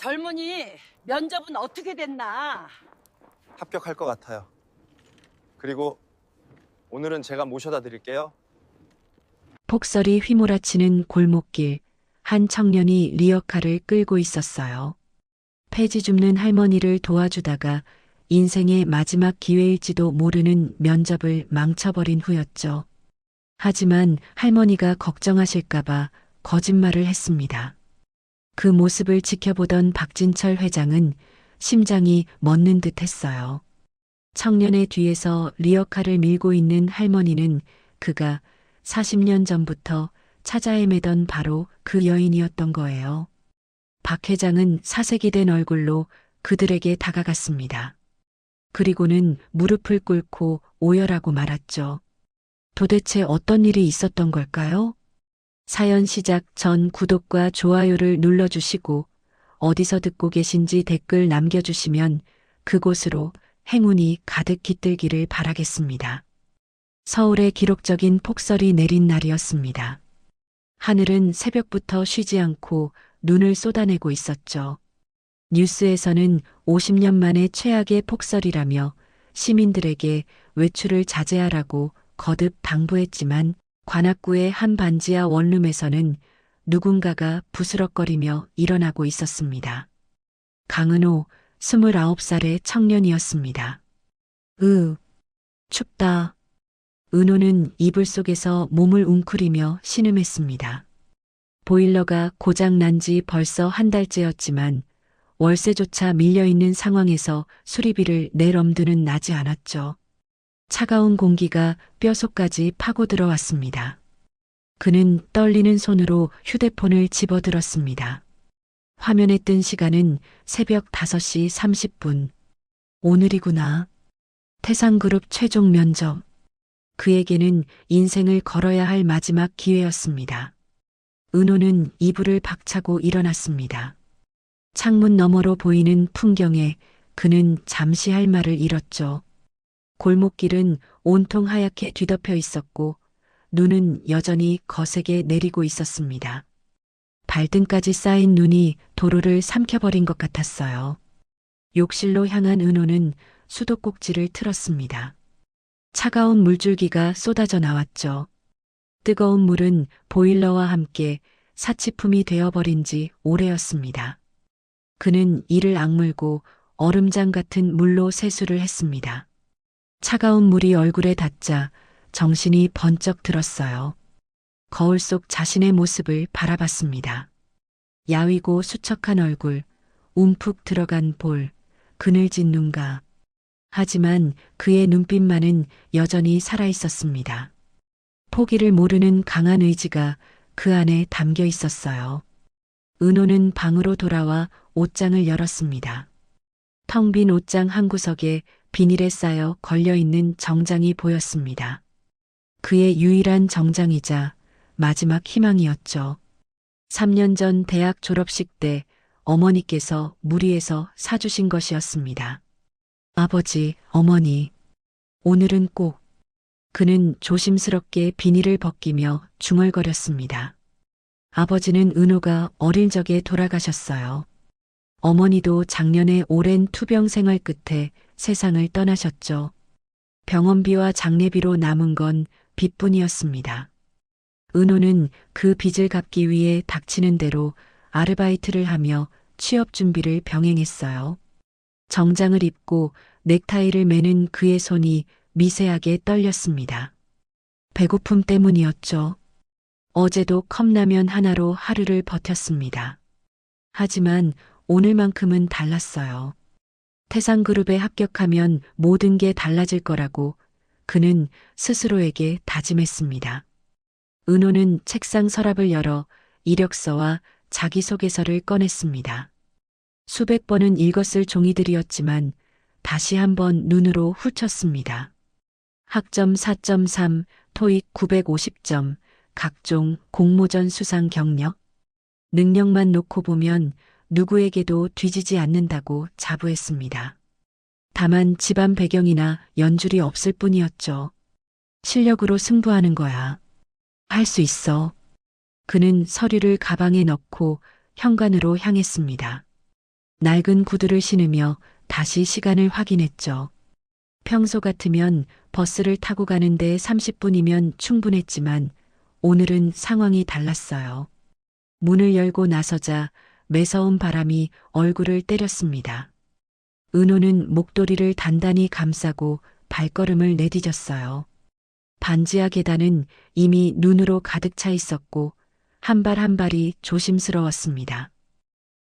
젊은이 면접은 어떻게 됐나? 합격할 것 같아요. 그리고 오늘은 제가 모셔다 드릴게요. 폭설이 휘몰아치는 골목길, 한 청년이 리어카를 끌고 있었어요. 폐지 줍는 할머니를 도와주다가 인생의 마지막 기회일지도 모르는 면접을 망쳐버린 후였죠. 하지만 할머니가 걱정하실까봐 거짓말을 했습니다. 그 모습을 지켜보던 박진철 회장은 심장이 멎는 듯 했어요. 청년의 뒤에서 리어카를 밀고 있는 할머니는 그가 40년 전부터 찾아 헤매던 바로 그 여인이었던 거예요. 박 회장은 사색이 된 얼굴로 그들에게 다가갔습니다. 그리고는 무릎을 꿇고 오열하고 말았죠. 도대체 어떤 일이 있었던 걸까요? 사연 시작 전 구독과 좋아요를 눌러주시고 어디서 듣고 계신지 댓글 남겨주시면 그곳으로 행운이 가득 깃들기를 바라겠습니다. 서울에 기록적인 폭설이 내린 날이었습니다. 하늘은 새벽부터 쉬지 않고 눈을 쏟아내고 있었죠. 뉴스에서는 50년 만에 최악의 폭설이라며 시민들에게 외출을 자제하라고 거듭 당부했지만 관악구의 한 반지하 원룸에서는 누군가가 부스럭거리며 일어나고 있었습니다. 강은호 29살의 청년이었습니다. 춥다. 은호는 이불 속에서 몸을 웅크리며 신음했습니다. 보일러가 고장 난 지 벌써 한 달째였지만 월세조차 밀려있는 상황에서 수리비를 낼 엄두는 나지 않았죠. 차가운 공기가 뼛속까지 파고 들어왔습니다. 그는 떨리는 손으로 휴대폰을 집어들었습니다. 화면에 뜬 시간은 새벽 5시 30분. 오늘이구나. 태상그룹 최종 면접. 그에게는 인생을 걸어야 할 마지막 기회였습니다. 은호는 이불을 박차고 일어났습니다. 창문 너머로 보이는 풍경에 그는 잠시 할 말을 잃었죠. 골목길은 온통 하얗게 뒤덮여 있었고 눈은 여전히 거세게 내리고 있었습니다. 발등까지 쌓인 눈이 도로를 삼켜버린 것 같았어요. 욕실로 향한 은호는 수도꼭지를 틀었습니다. 차가운 물줄기가 쏟아져 나왔죠. 뜨거운 물은 보일러와 함께 사치품이 되어버린 지 오래였습니다. 그는 이를 악물고 얼음장 같은 물로 세수를 했습니다. 차가운 물이 얼굴에 닿자 정신이 번쩍 들었어요. 거울 속 자신의 모습을 바라봤습니다. 야위고 수척한 얼굴, 움푹 들어간 볼, 그늘진 눈가. 하지만 그의 눈빛만은 여전히 살아있었습니다. 포기를 모르는 강한 의지가 그 안에 담겨 있었어요. 은호는 방으로 돌아와 옷장을 열었습니다. 텅 빈 옷장 한 구석에 비닐에 쌓여 걸려있는 정장이 보였습니다. 그의 유일한 정장이자 마지막 희망이었죠. 3년 전 대학 졸업식 때 어머니께서 무리해서 사주신 것이었습니다. 아버지, 어머니, 오늘은 꼭. 그는 조심스럽게 비닐을 벗기며 중얼거렸습니다. 아버지는 은호가 어릴 적에 돌아가셨어요. 어머니도 작년에 오랜 투병 생활 끝에 세상을 떠나셨죠. 병원비와 장례비로 남은 건 빚뿐이었습니다. 은호는 그 빚을 갚기 위해 닥치는 대로 아르바이트를 하며 취업 준비를 병행했어요. 정장을 입고 넥타이를 매는 그의 손이 미세하게 떨렸습니다. 배고픔 때문이었죠. 어제도 컵라면 하나로 하루를 버텼습니다. 하지만 오늘만큼은 달랐어요. 태상그룹에 합격하면 모든 게 달라질 거라고 그는 스스로에게 다짐했습니다. 은호는 책상 서랍을 열어 이력서와 자기소개서를 꺼냈습니다. 수백 번은 읽었을 종이들이었지만 다시 한번 눈으로 훑었습니다. 학점 4.3, 토익 950점, 각종 공모전 수상 경력. 능력만 놓고 보면 누구에게도 뒤지지 않는다고 자부했습니다. 다만 집안 배경이나 연줄이 없을 뿐이었죠. 실력으로 승부하는 거야. 할 수 있어. 그는 서류를 가방에 넣고 현관으로 향했습니다. 낡은 구두를 신으며 다시 시간을 확인했죠. 평소 같으면 버스를 타고 가는데 30분이면 충분했지만 오늘은 상황이 달랐어요. 문을 열고 나서자 매서운 바람이 얼굴을 때렸습니다. 은호는 목도리를 단단히 감싸고 발걸음을 내디뎠어요. 반지하 계단은 이미 눈으로 가득 차 있었고 한 발 한 발이 조심스러웠습니다.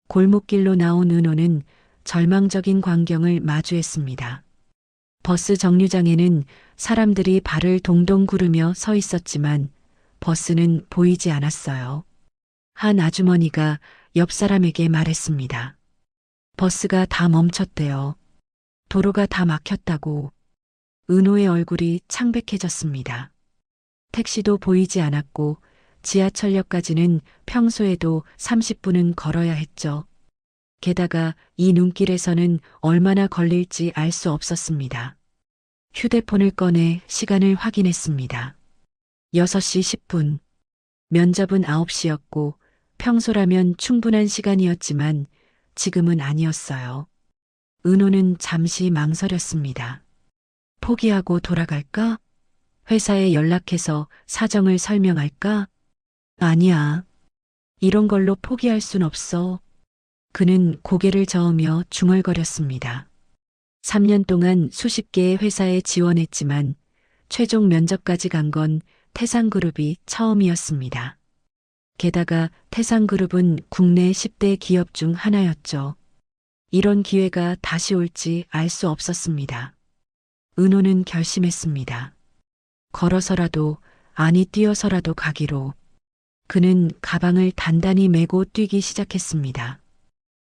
골목길로 나온 은호는 절망적인 광경을 마주했습니다. 버스 정류장에는 사람들이 발을 동동 구르며 서 있었지만 버스는 보이지 않았어요. 한 아주머니가 옆 사람에게 말했습니다. 버스가 다 멈췄대요. 도로가 다 막혔다고. 은호의 얼굴이 창백해졌습니다. 택시도 보이지 않았고 지하철역까지는 평소에도 30분은 걸어야 했죠. 게다가 이 눈길에서는 얼마나 걸릴지 알 수 없었습니다. 휴대폰을 꺼내 시간을 확인했습니다. 6시 10분. 면접은 9시였고 평소라면 충분한 시간이었지만 지금은 아니었어요. 은호는 잠시 망설였습니다. 포기하고 돌아갈까? 회사에 연락해서 사정을 설명할까? 아니야. 이런 걸로 포기할 순 없어. 그는 고개를 저으며 중얼거렸습니다. 3년 동안 수십 개의 회사에 지원했지만 최종 면접까지 간 건 태상그룹이 처음이었습니다. 게다가 태상그룹은 국내 10대 기업 중 하나였죠. 이런 기회가 다시 올지 알 수 없었습니다. 은호는 결심했습니다. 걸어서라도, 아니 뛰어서라도 가기로. 그는 가방을 단단히 메고 뛰기 시작했습니다.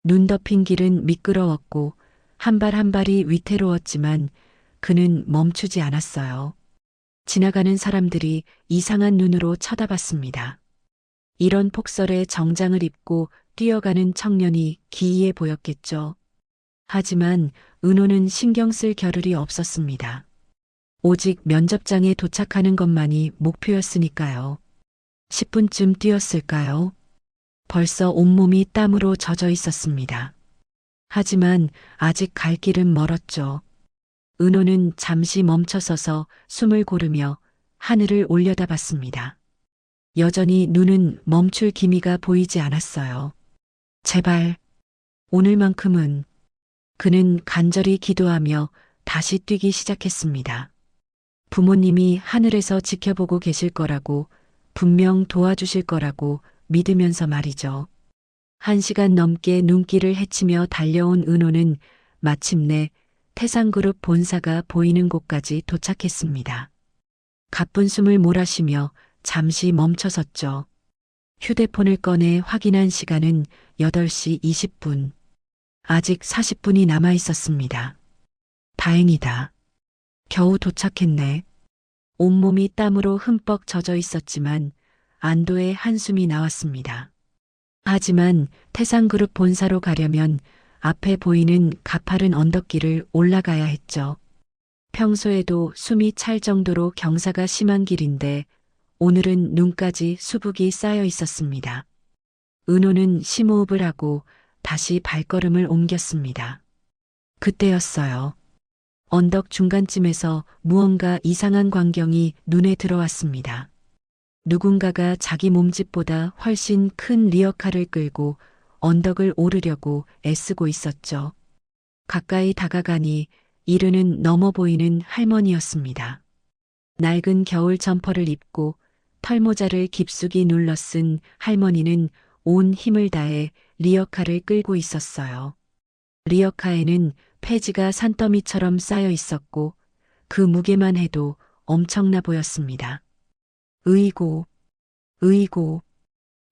눈 덮인 길은 미끄러웠고 한 발 한 발이 위태로웠지만 그는 멈추지 않았어요. 지나가는 사람들이 이상한 눈으로 쳐다봤습니다. 이런 폭설에 정장을 입고 뛰어가는 청년이 기이해 보였겠죠. 하지만 은호는 신경 쓸 겨를이 없었습니다. 오직 면접장에 도착하는 것만이 목표였으니까요. 10분쯤 뛰었을까요? 벌써 온몸이 땀으로 젖어 있었습니다. 하지만 아직 갈 길은 멀었죠. 은호는 잠시 멈춰서서 숨을 고르며 하늘을 올려다봤습니다. 여전히 눈은 멈출 기미가 보이지 않았어요. 제발, 오늘만큼은. 그는 간절히 기도하며 다시 뛰기 시작했습니다. 부모님이 하늘에서 지켜보고 계실 거라고, 분명 도와주실 거라고 믿으면서 말이죠. 1시간 넘게 눈길을 헤치며 달려온 은호는 마침내 태상그룹 본사가 보이는 곳까지 도착했습니다. 가쁜 숨을 몰아쉬며 잠시 멈춰섰죠. 휴대폰을 꺼내 확인한 시간은 8시 20분. 아직 40분이 남아 있었습니다. 다행이다. 겨우 도착했네. 온몸이 땀으로 흠뻑 젖어 있었지만 안도의 한숨이 나왔습니다. 하지만 태상그룹 본사로 가려면 앞에 보이는 가파른 언덕길을 올라가야 했죠. 평소에도 숨이 찰 정도로 경사가 심한 길인데 오늘은 눈까지 수북이 쌓여 있었습니다. 은호는 심호흡을 하고 다시 발걸음을 옮겼습니다. 그때였어요. 언덕 중간쯤에서 무언가 이상한 광경이 눈에 들어왔습니다. 누군가가 자기 몸집보다 훨씬 큰 리어카를 끌고 언덕을 오르려고 애쓰고 있었죠. 가까이 다가가니 이르는 넘어 보이는 할머니였습니다. 낡은 겨울 점퍼를 입고 털모자를 깊숙이 눌러 쓴 할머니는 온 힘을 다해 리어카를 끌고 있었어요. 리어카에는 폐지가 산더미처럼 쌓여 있었고 그 무게만 해도 엄청나 보였습니다. 으이고, 으이고.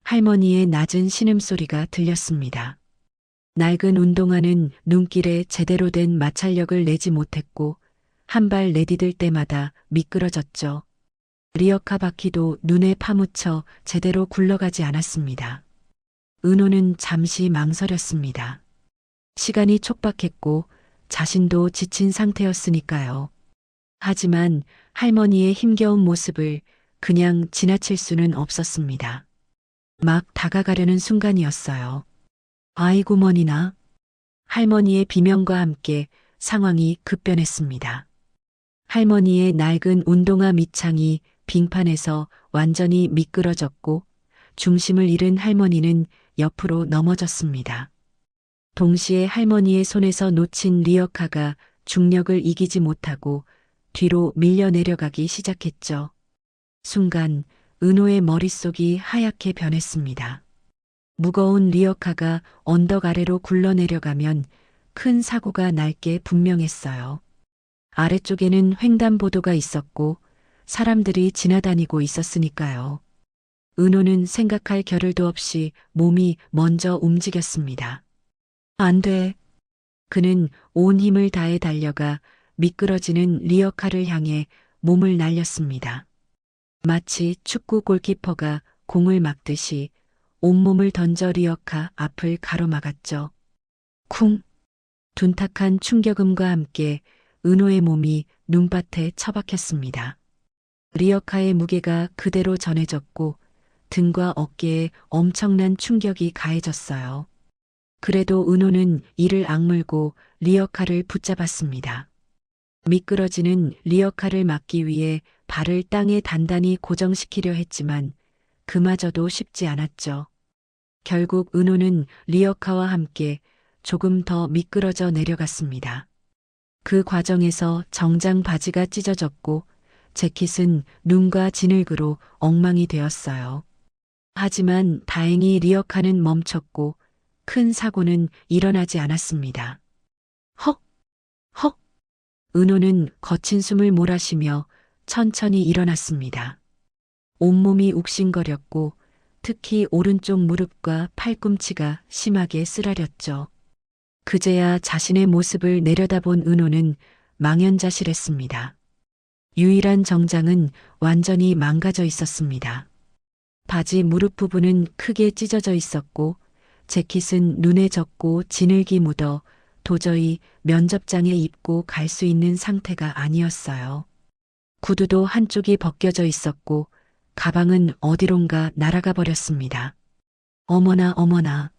할머니의 낮은 신음소리가 들렸습니다. 낡은 운동화는 눈길에 제대로 된 마찰력을 내지 못했고 한 발 내디딜 때마다 미끄러졌죠. 리어카 바퀴도 눈에 파묻혀 제대로 굴러가지 않았습니다. 은호는 잠시 망설였습니다. 시간이 촉박했고 자신도 지친 상태였으니까요. 하지만 할머니의 힘겨운 모습을 그냥 지나칠 수는 없었습니다. 막 다가가려는 순간이었어요. 아이고 머니나. 할머니의 비명과 함께 상황이 급변했습니다. 할머니의 낡은 운동화 밑창이 빙판에서 완전히 미끄러졌고 중심을 잃은 할머니는 옆으로 넘어졌습니다. 동시에 할머니의 손에서 놓친 리어카가 중력을 이기지 못하고 뒤로 밀려 내려가기 시작했죠. 순간 은호의 머릿속이 하얗게 변했습니다. 무거운 리어카가 언덕 아래로 굴러내려가면 큰 사고가 날 게 분명했어요. 아래쪽에는 횡단보도가 있었고 사람들이 지나다니고 있었으니까요. 은호는 생각할 겨를도 없이 몸이 먼저 움직였습니다. 안 돼. 그는 온 힘을 다해 달려가 미끄러지는 리어카를 향해 몸을 날렸습니다. 마치 축구 골키퍼가 공을 막듯이 온몸을 던져 리어카 앞을 가로막았죠. 쿵! 둔탁한 충격음과 함께 은호의 몸이 눈밭에 처박혔습니다. 리어카의 무게가 그대로 전해졌고 등과 어깨에 엄청난 충격이 가해졌어요. 그래도 은호는 이를 악물고 리어카를 붙잡았습니다. 미끄러지는 리어카를 막기 위해 발을 땅에 단단히 고정시키려 했지만 그마저도 쉽지 않았죠. 결국 은호는 리어카와 함께 조금 더 미끄러져 내려갔습니다. 그 과정에서 정장 바지가 찢어졌고 재킷은 눈과 진흙으로 엉망이 되었어요. 하지만 다행히 리어카는 멈췄고 큰 사고는 일어나지 않았습니다. 헉! 헉! 은호는 거친 숨을 몰아쉬며 천천히 일어났습니다. 온몸이 욱신거렸고 특히 오른쪽 무릎과 팔꿈치가 심하게 쓰라렸죠. 그제야 자신의 모습을 내려다본 은호는 망연자실했습니다. 유일한 정장은 완전히 망가져 있었습니다. 바지 무릎 부분은 크게 찢어져 있었고 재킷은 눈에 젖고 진흙이 묻어 도저히 면접장에 입고 갈 수 있는 상태가 아니었어요. 구두도 한쪽이 벗겨져 있었고 가방은 어디론가 날아가 버렸습니다. 어머나 어머나.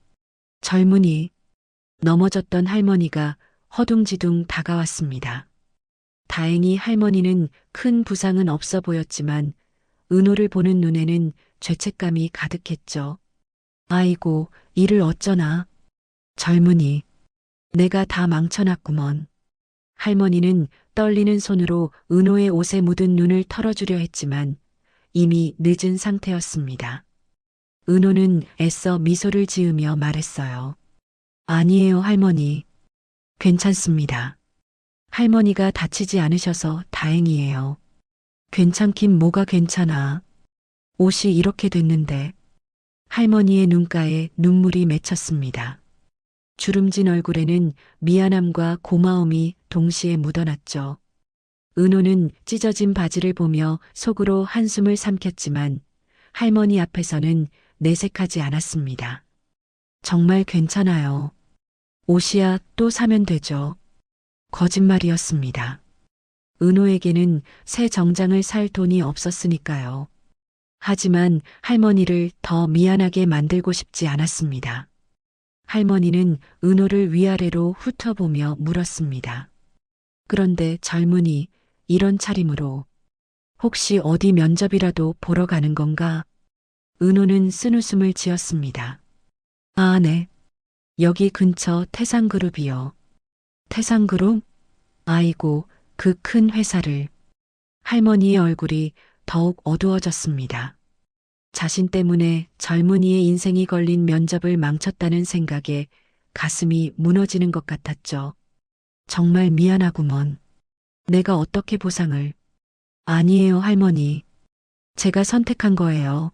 젊은이. 넘어졌던 할머니가 허둥지둥 다가왔습니다. 다행히 할머니는 큰 부상은 없어 보였지만 은호를 보는 눈에는 죄책감이 가득했죠. 아이고, 이를 어쩌나. 젊은이. 내가 다 망쳐놨구먼. 할머니는 떨리는 손으로 은호의 옷에 묻은 눈을 털어주려 했지만 이미 늦은 상태였습니다. 은호는 애써 미소를 지으며 말했어요. 아니에요, 할머니. 괜찮습니다. 할머니가 다치지 않으셔서 다행이에요. 괜찮긴 뭐가 괜찮아. 옷이 이렇게 됐는데. 할머니의 눈가에 눈물이 맺혔습니다. 주름진 얼굴에는 미안함과 고마움이 동시에 묻어났죠. 은호는 찢어진 바지를 보며 속으로 한숨을 삼켰지만 할머니 앞에서는 내색하지 않았습니다. 정말 괜찮아요. 옷이야 또 사면 되죠. 거짓말이었습니다. 은호에게는 새 정장을 살 돈이 없었으니까요. 하지만 할머니를 더 미안하게 만들고 싶지 않았습니다. 할머니는 은호를 위아래로 훑어보며 물었습니다. 그런데 젊은이, 이런 차림으로 혹시 어디 면접이라도 보러 가는 건가? 은호는 쓴웃음을 지었습니다. 아, 네. 여기 근처 태상그룹이요. 태상그룹? 아이고, 그 큰 회사를. 할머니의 얼굴이 더욱 어두워졌습니다. 자신 때문에 젊은이의 인생이 걸린 면접을 망쳤다는 생각에 가슴이 무너지는 것 같았죠. 정말 미안하구먼. 내가 어떻게 보상을. 아니에요, 할머니. 제가 선택한 거예요.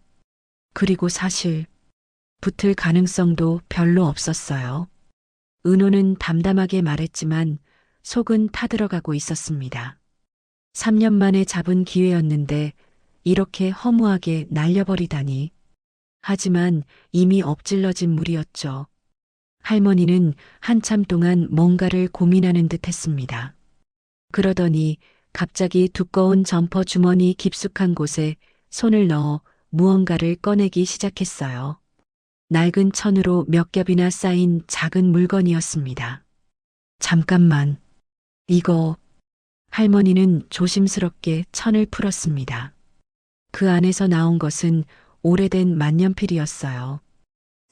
그리고 사실 붙을 가능성도 별로 없었어요. 은호는 담담하게 말했지만 속은 타들어가고 있었습니다. 3년 만에 잡은 기회였는데 이렇게 허무하게 날려버리다니. 하지만 이미 엎질러진 물이었죠. 할머니는 한참 동안 뭔가를 고민하는 듯 했습니다. 그러더니 갑자기 두꺼운 점퍼 주머니 깊숙한 곳에 손을 넣어 무언가를 꺼내기 시작했어요. 낡은 천으로 몇 겹이나 쌓인 작은 물건이었습니다. 잠깐만. 이거. 할머니는 조심스럽게 천을 풀었습니다. 그 안에서 나온 것은 오래된 만년필이었어요.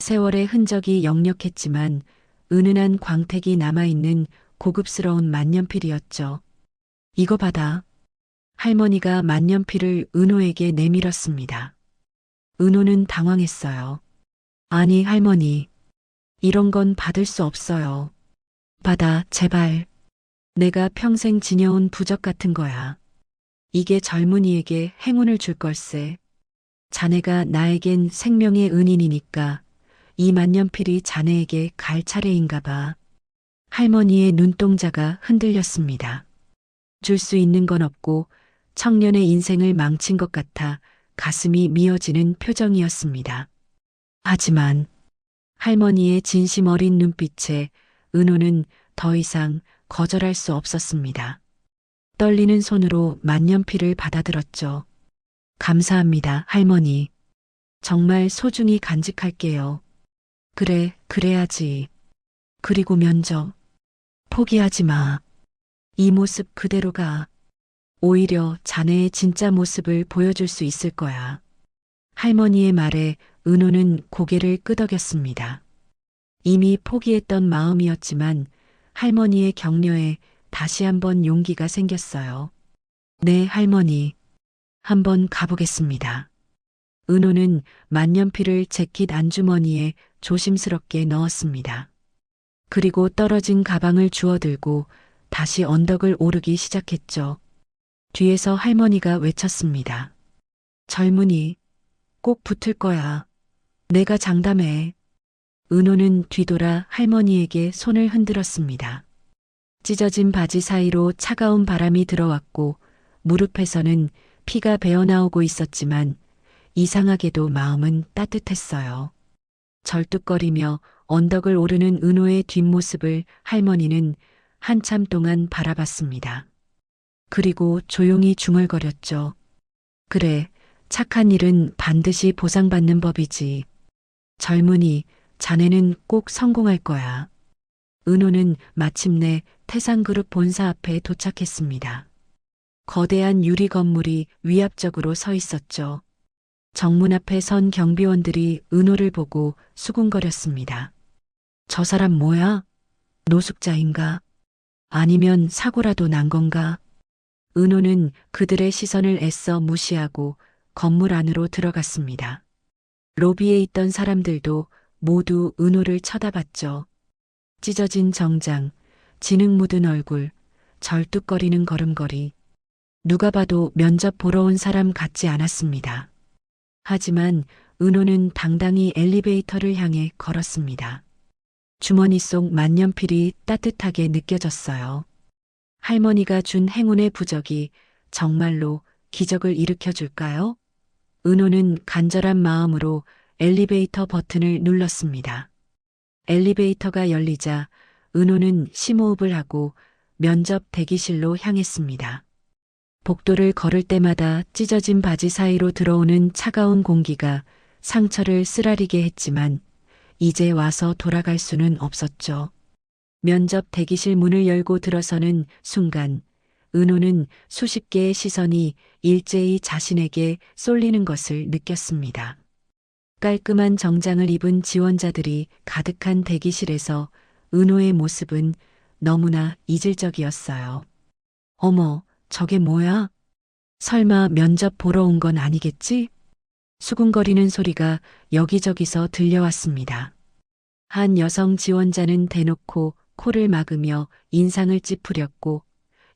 세월의 흔적이 역력했지만 은은한 광택이 남아있는 고급스러운 만년필이었죠. 이거 받아. 할머니가 만년필을 은호에게 내밀었습니다. 은호는 당황했어요. 아니, 할머니. 이런 건 받을 수 없어요. 받아, 제발. 내가 평생 지녀온 부적 같은 거야. 이게 젊은이에게 행운을 줄 걸세. 자네가 나에겐 생명의 은인이니까 이 만년필이 자네에게 갈 차례인가 봐. 할머니의 눈동자가 흔들렸습니다. 줄 수 있는 건 없고 청년의 인생을 망친 것 같아 가슴이 미어지는 표정이었습니다. 하지만 할머니의 진심 어린 눈빛에 은호는 더 이상 거절할 수 없었습니다. 떨리는 손으로 만년필을 받아들었죠. 감사합니다, 할머니. 정말 소중히 간직할게요. 그래, 그래야지. 그리고 면접. 포기하지 마. 이 모습 그대로가. 오히려 자네의 진짜 모습을 보여줄 수 있을 거야. 할머니의 말에 은호는 고개를 끄덕였습니다. 이미 포기했던 마음이었지만 할머니의 격려에 다시 한번 용기가 생겼어요. 네, 할머니. 한번 가보겠습니다. 은호는 만년필을 재킷 안주머니에 조심스럽게 넣었습니다. 그리고 떨어진 가방을 주워들고 다시 언덕을 오르기 시작했죠. 뒤에서 할머니가 외쳤습니다. 젊은이, 꼭 붙을 거야. 내가 장담해. 은호는 뒤돌아 할머니에게 손을 흔들었습니다. 찢어진 바지 사이로 차가운 바람이 들어왔고 무릎에서는 피가 배어나오고 있었지만 이상하게도 마음은 따뜻했어요. 절뚝거리며 언덕을 오르는 은호의 뒷모습을 할머니는 한참 동안 바라봤습니다. 그리고 조용히 중얼거렸죠. 그래, 착한 일은 반드시 보상받는 법이지. 젊은이, 자네는 꼭 성공할 거야. 은호는 마침내 태상그룹 본사 앞에 도착했습니다. 거대한 유리 건물이 위압적으로 서 있었죠. 정문 앞에 선 경비원들이 은호를 보고 수군거렸습니다. 저 사람 뭐야? 노숙자인가? 아니면 사고라도 난 건가? 은호는 그들의 시선을 애써 무시하고 건물 안으로 들어갔습니다. 로비에 있던 사람들도 모두 은호를 쳐다봤죠. 찢어진 정장, 진흙 묻은 얼굴, 절뚝거리는 걸음걸이. 누가 봐도 면접 보러 온 사람 같지 않았습니다. 하지만 은호는 당당히 엘리베이터를 향해 걸었습니다. 주머니 속 만년필이 따뜻하게 느껴졌어요. 할머니가 준 행운의 부적이 정말로 기적을 일으켜 줄까요? 은호는 간절한 마음으로 엘리베이터 버튼을 눌렀습니다. 엘리베이터가 열리자 은호는 심호흡을 하고 면접 대기실로 향했습니다. 복도를 걸을 때마다 찢어진 바지 사이로 들어오는 차가운 공기가 상처를 쓰라리게 했지만 이제 와서 돌아갈 수는 없었죠. 면접 대기실 문을 열고 들어서는 순간 은호는 수십 개의 시선이 일제히 자신에게 쏠리는 것을 느꼈습니다. 깔끔한 정장을 입은 지원자들이 가득한 대기실에서 은호의 모습은 너무나 이질적이었어요. 어머, 저게 뭐야? 설마 면접 보러 온 건 아니겠지? 수군거리는 소리가 여기저기서 들려왔습니다. 한 여성 지원자는 대놓고 코를 막으며 인상을 찌푸렸고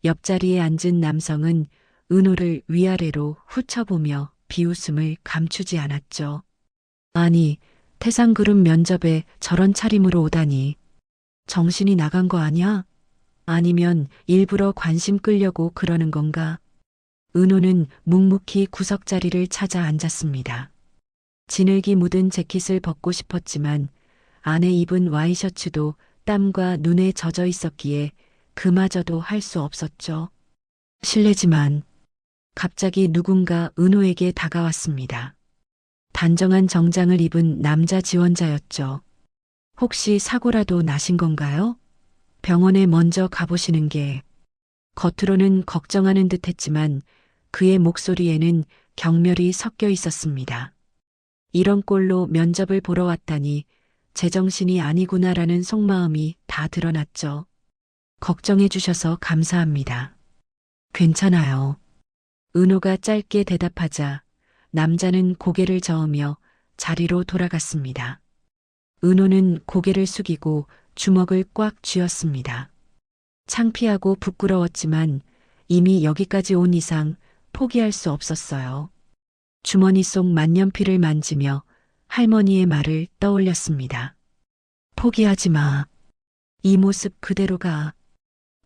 옆자리에 앉은 남성은 은호를 위아래로 훑어보며 비웃음을 감추지 않았죠. 아니, 태상그룹 면접에 저런 차림으로 오다니. 정신이 나간 거 아니야? 아니면 일부러 관심 끌려고 그러는 건가? 은호는 묵묵히 구석자리를 찾아 앉았습니다. 진흙이 묻은 재킷을 벗고 싶었지만 안에 입은 와이셔츠도 땀과 눈에 젖어 있었기에 그마저도 할 수 없었죠. 실례지만 갑자기 누군가 은호에게 다가왔습니다. 단정한 정장을 입은 남자 지원자였죠. 혹시 사고라도 나신 건가요? 병원에 먼저 가보시는 게 겉으로는 걱정하는 듯 했지만 그의 목소리에는 경멸이 섞여 있었습니다. 이런 꼴로 면접을 보러 왔다니 제정신이 아니구나라는 속마음이 다 드러났죠. 걱정해 주셔서 감사합니다. 괜찮아요. 은호가 짧게 대답하자 남자는 고개를 저으며 자리로 돌아갔습니다. 은호는 고개를 숙이고 주먹을 꽉 쥐었습니다. 창피하고 부끄러웠지만 이미 여기까지 온 이상 포기할 수 없었어요. 주머니 속 만년필을 만지며 할머니의 말을 떠올렸습니다. 포기하지 마. 이 모습 그대로 가.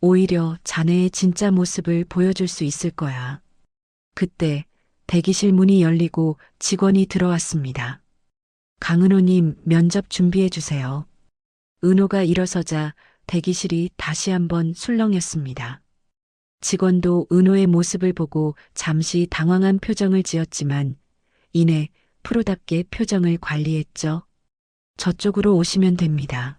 오히려 자네의 진짜 모습을 보여줄 수 있을 거야. 그때 대기실 문이 열리고 직원이 들어왔습니다. 강은호님 면접 준비해 주세요. 은호가 일어서자 대기실이 다시 한번 술렁였습니다. 직원도 은호의 모습을 보고 잠시 당황한 표정을 지었지만 이내 프로답게 표정을 관리했죠. 저쪽으로 오시면 됩니다.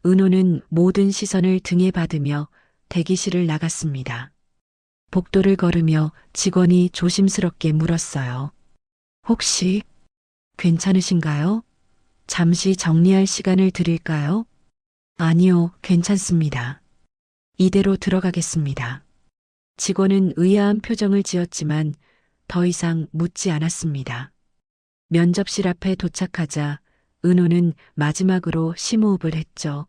은호는 모든 시선을 등에 받으며 대기실을 나갔습니다. 복도를 걸으며 직원이 조심스럽게 물었어요. 혹시 괜찮으신가요? 잠시 정리할 시간을 드릴까요? 아니요, 괜찮습니다. 이대로 들어가겠습니다. 직원은 의아한 표정을 지었지만 더 이상 묻지 않았습니다. 면접실 앞에 도착하자 은호는 마지막으로 심호흡을 했죠.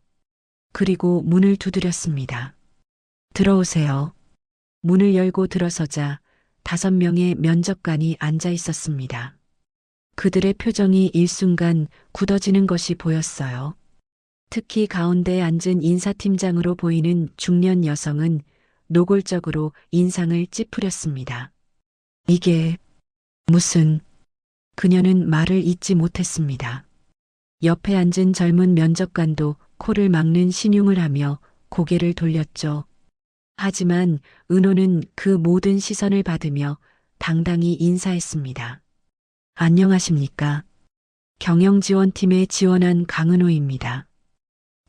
그리고 문을 두드렸습니다. 들어오세요. 문을 열고 들어서자 5명의 면접관이 앉아 있었습니다. 그들의 표정이 일순간 굳어지는 것이 보였어요. 특히 가운데 앉은 인사팀장으로 보이는 중년 여성은 노골적으로 인상을 찌푸렸습니다. 이게 무슨... 그녀는 말을 잇지 못했습니다. 옆에 앉은 젊은 면접관도 코를 막는 신용을 하며 고개를 돌렸죠. 하지만 은호는 그 모든 시선을 받으며 당당히 인사했습니다. 안녕하십니까? 경영지원팀에 지원한 강은호입니다.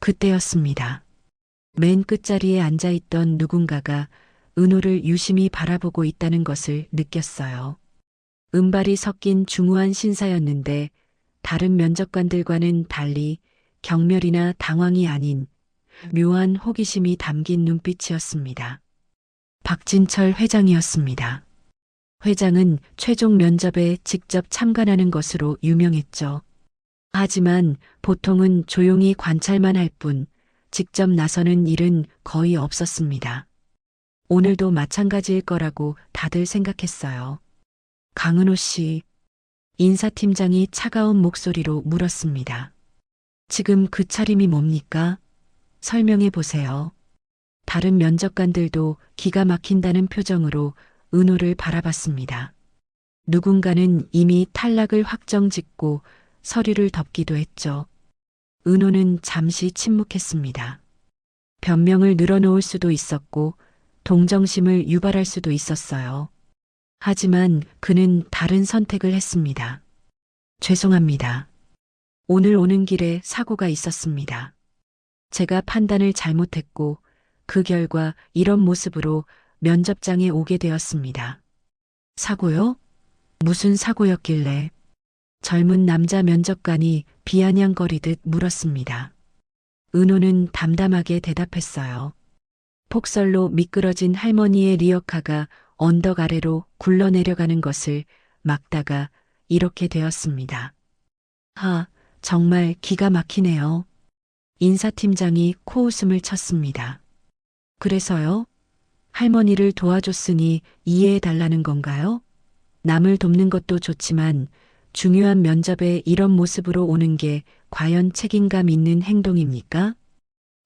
그때였습니다. 맨 끝자리에 앉아있던 누군가가 은호를 유심히 바라보고 있다는 것을 느꼈어요. 은발이 섞인 중후한 신사였는데 다른 면접관들과는 달리 경멸이나 당황이 아닌 묘한 호기심이 담긴 눈빛이었습니다. 박진철 회장이었습니다. 회장은 최종 면접에 직접 참관하는 것으로 유명했죠. 하지만 보통은 조용히 관찰만 할 뿐 직접 나서는 일은 거의 없었습니다. 오늘도 마찬가지일 거라고 다들 생각했어요. 강은호 씨, 인사팀장이 차가운 목소리로 물었습니다. 지금 그 차림이 뭡니까? 설명해 보세요. 다른 면접관들도 기가 막힌다는 표정으로 은호를 바라봤습니다. 누군가는 이미 탈락을 확정짓고 서류를 덮기도 했죠. 은호는 잠시 침묵했습니다. 변명을 늘어놓을 수도 있었고 동정심을 유발할 수도 있었어요. 하지만 그는 다른 선택을 했습니다. 죄송합니다. 오늘 오는 길에 사고가 있었습니다. 제가 판단을 잘못했고 그 결과 이런 모습으로 면접장에 오게 되었습니다. 사고요? 무슨 사고였길래? 젊은 남자 면접관이 비아냥거리듯 물었습니다. 은호는 담담하게 대답했어요. 폭설로 미끄러진 할머니의 리어카가 언덕 아래로 굴러내려가는 것을 막다가 이렇게 되었습니다. 정말 기가 막히네요. 인사팀장이 코웃음을 쳤습니다. 그래서요? 할머니를 도와줬으니 이해해 달라는 건가요? 남을 돕는 것도 좋지만 중요한 면접에 이런 모습으로 오는 게 과연 책임감 있는 행동입니까?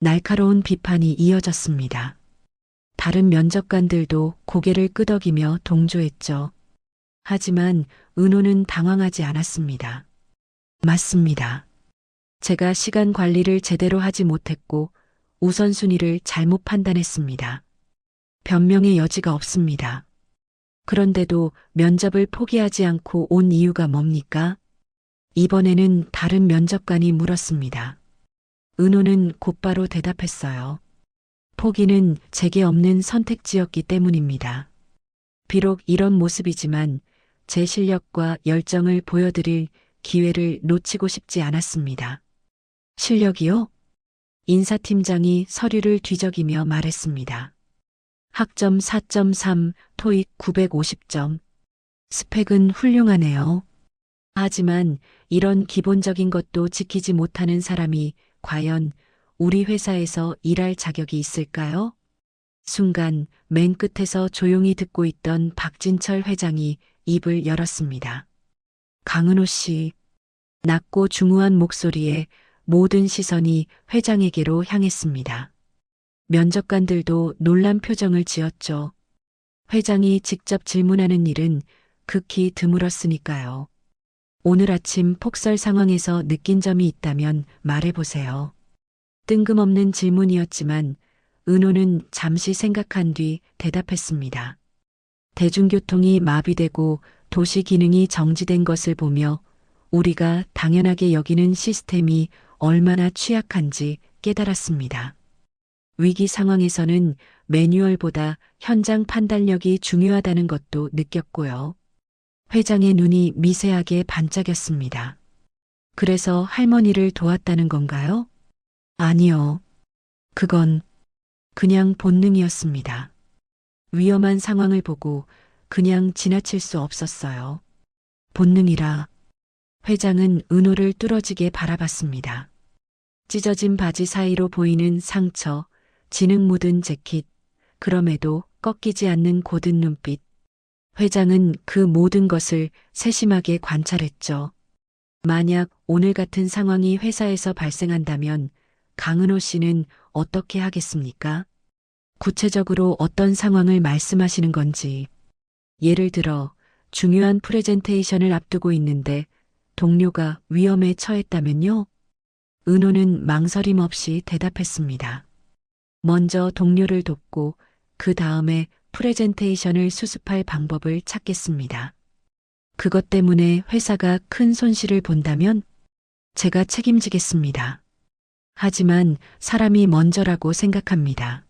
날카로운 비판이 이어졌습니다. 다른 면접관들도 고개를 끄덕이며 동조했죠. 하지만 은호는 당황하지 않았습니다. 맞습니다. 제가 시간 관리를 제대로 하지 못했고 우선순위를 잘못 판단했습니다. 변명의 여지가 없습니다. 그런데도 면접을 포기하지 않고 온 이유가 뭡니까? 이번에는 다른 면접관이 물었습니다. 은호는 곧바로 대답했어요. 포기는 제게 없는 선택지였기 때문입니다. 비록 이런 모습이지만 제 실력과 열정을 보여드릴 기회를 놓치고 싶지 않았습니다. 실력이요? 인사팀장이 서류를 뒤적이며 말했습니다. 학점 4.3, 토익 950점. 스펙은 훌륭하네요. 하지만 이런 기본적인 것도 지키지 못하는 사람이 과연 우리 회사에서 일할 자격이 있을까요? 순간 맨 끝에서 조용히 듣고 있던 박진철 회장이 입을 열었습니다. 강은호 씨, 낮고 중후한 목소리에 모든 시선이 회장에게로 향했습니다. 면접관들도 놀란 표정을 지었죠. 회장이 직접 질문하는 일은 극히 드물었으니까요. 오늘 아침 폭설 상황에서 느낀 점이 있다면 말해보세요. 뜬금없는 질문이었지만 은호는 잠시 생각한 뒤 대답했습니다. 대중교통이 마비되고 도시 기능이 정지된 것을 보며 우리가 당연하게 여기는 시스템이 얼마나 취약한지 깨달았습니다. 위기 상황에서는 매뉴얼보다 현장 판단력이 중요하다는 것도 느꼈고요. 회장의 눈이 미세하게 반짝였습니다. 그래서 할머니를 도왔다는 건가요? 아니요. 그건 그냥 본능이었습니다. 위험한 상황을 보고 그냥 지나칠 수 없었어요. 본능이라. 회장은 은호를 뚫어지게 바라봤습니다. 찢어진 바지 사이로 보이는 상처, 진흙 묻은 재킷, 그럼에도 꺾이지 않는 고든 눈빛. 회장은 그 모든 것을 세심하게 관찰했죠. 만약 오늘 같은 상황이 회사에서 발생한다면 강은호 씨는 어떻게 하겠습니까? 구체적으로 어떤 상황을 말씀하시는 건지. 예를 들어 중요한 프레젠테이션을 앞두고 있는데 동료가 위험에 처했다면요? 은호는 망설임 없이 대답했습니다. 먼저 동료를 돕고 그 다음에 프레젠테이션을 수습할 방법을 찾겠습니다. 그것 때문에 회사가 큰 손실을 본다면 제가 책임지겠습니다. 하지만 사람이 먼저라고 생각합니다.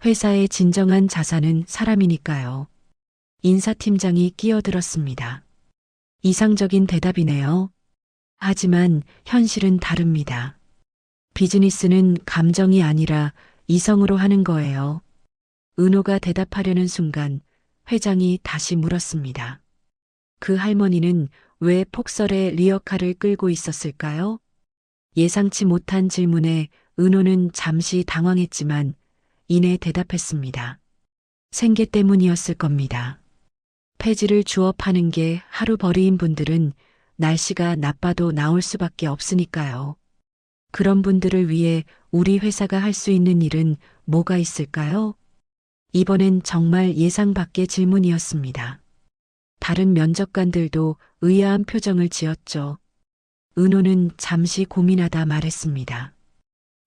회사의 진정한 자산은 사람이니까요. 인사팀장이 끼어들었습니다. 이상적인 대답이네요. 하지만 현실은 다릅니다. 비즈니스는 감정이 아니라 이성으로 하는 거예요. 은호가 대답하려는 순간 회장이 다시 물었습니다. 그 할머니는 왜 폭설에 리어카를 끌고 있었을까요? 예상치 못한 질문에 은호는 잠시 당황했지만 이내 대답했습니다. 생계 때문이었을 겁니다. 폐지를 주워 파는 게 하루 벌이인 분들은 날씨가 나빠도 나올 수밖에 없으니까요. 그런 분들을 위해 우리 회사가 할 수 있는 일은 뭐가 있을까요? 이번엔 정말 예상 밖의 질문이었습니다. 다른 면접관들도 의아한 표정을 지었죠. 은호는 잠시 고민하다 말했습니다.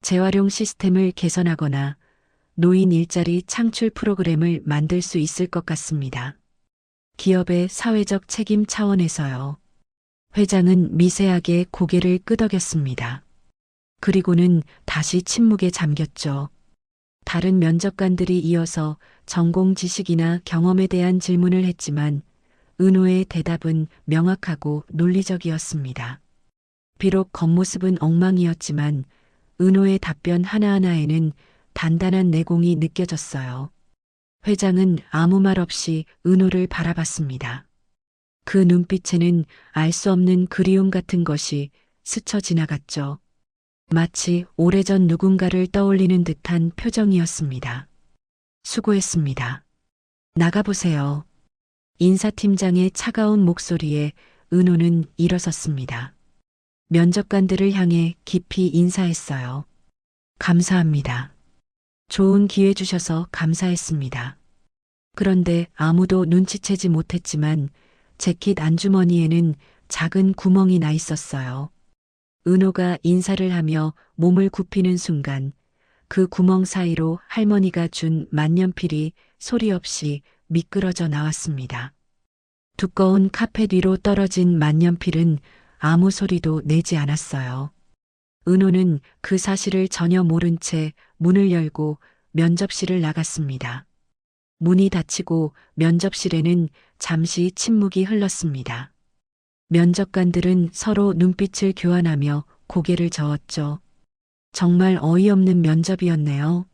재활용 시스템을 개선하거나 노인 일자리 창출 프로그램을 만들 수 있을 것 같습니다. 기업의 사회적 책임 차원에서요. 회장은 미세하게 고개를 끄덕였습니다. 그리고는 다시 침묵에 잠겼죠. 다른 면접관들이 이어서 전공 지식이나 경험에 대한 질문을 했지만 은호의 대답은 명확하고 논리적이었습니다. 비록 겉모습은 엉망이었지만 은호의 답변 하나하나에는 단단한 내공이 느껴졌어요. 회장은 아무 말 없이 은호를 바라봤습니다. 그 눈빛에는 알 수 없는 그리움 같은 것이 스쳐 지나갔죠. 마치 오래전 누군가를 떠올리는 듯한 표정이었습니다. 수고했습니다. 나가보세요. 인사팀장의 차가운 목소리에 은호는 일어섰습니다. 면접관들을 향해 깊이 인사했어요. 감사합니다. 좋은 기회 주셔서 감사했습니다. 그런데 아무도 눈치채지 못했지만 재킷 안주머니에는 작은 구멍이 나 있었어요. 은호가 인사를 하며 몸을 굽히는 순간 그 구멍 사이로 할머니가 준 만년필이 소리 없이 미끄러져 나왔습니다. 두꺼운 카펫 위로 떨어진 만년필은 아무 소리도 내지 않았어요. 은호는 그 사실을 전혀 모른 채 문을 열고 면접실을 나갔습니다. 문이 닫히고 면접실에는 잠시 침묵이 흘렀습니다. 면접관들은 서로 눈빛을 교환하며 고개를 저었죠. 정말 어이없는 면접이었네요.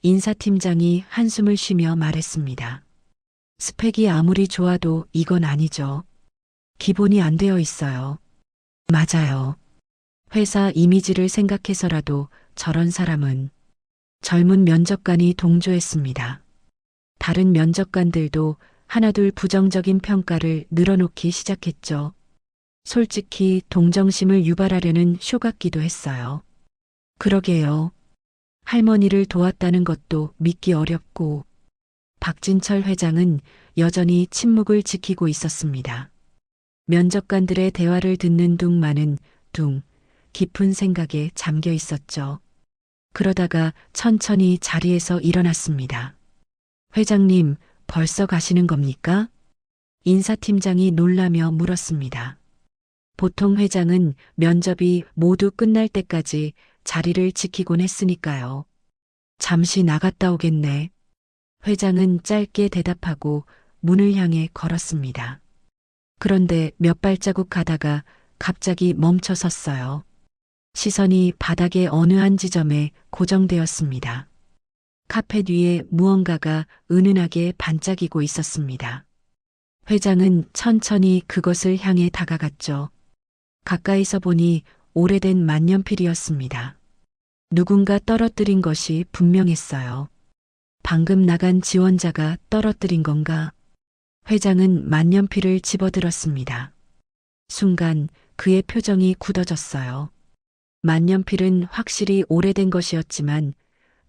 인사팀장이 한숨을 쉬며 말했습니다. 스펙이 아무리 좋아도 이건 아니죠. 기본이 안 되어 있어요. 맞아요. 회사 이미지를 생각해서라도 저런 사람은. 젊은 면접관이 동조했습니다. 다른 면접관들도 하나둘 부정적인 평가를 늘어놓기 시작했죠. 솔직히 동정심을 유발하려는 쇼 같기도 했어요. 그러게요. 할머니를 도왔다는 것도 믿기 어렵고. 박진철 회장은 여전히 침묵을 지키고 있었습니다. 면접관들의 대화를 듣는 둥만은 깊은 생각에 잠겨 있었죠. 그러다가 천천히 자리에서 일어났습니다. 회장님, 벌써 가시는 겁니까? 인사팀장이 놀라며 물었습니다. 보통 회장은 면접이 모두 끝날 때까지 자리를 지키곤 했으니까요. 잠시 나갔다 오겠네. 회장은 짧게 대답하고 문을 향해 걸었습니다. 그런데 몇 발자국 가다가 갑자기 멈춰 섰어요. 시선이 바닥의 어느 한 지점에 고정되었습니다. 카펫 위에 무언가가 은은하게 반짝이고 있었습니다. 회장은 천천히 그것을 향해 다가갔죠. 가까이서 보니 오래된 만년필이었습니다. 누군가 떨어뜨린 것이 분명했어요. 방금 나간 지원자가 떨어뜨린 건가? 회장은 만년필을 집어들었습니다. 순간 그의 표정이 굳어졌어요. 만년필은 확실히 오래된 것이었지만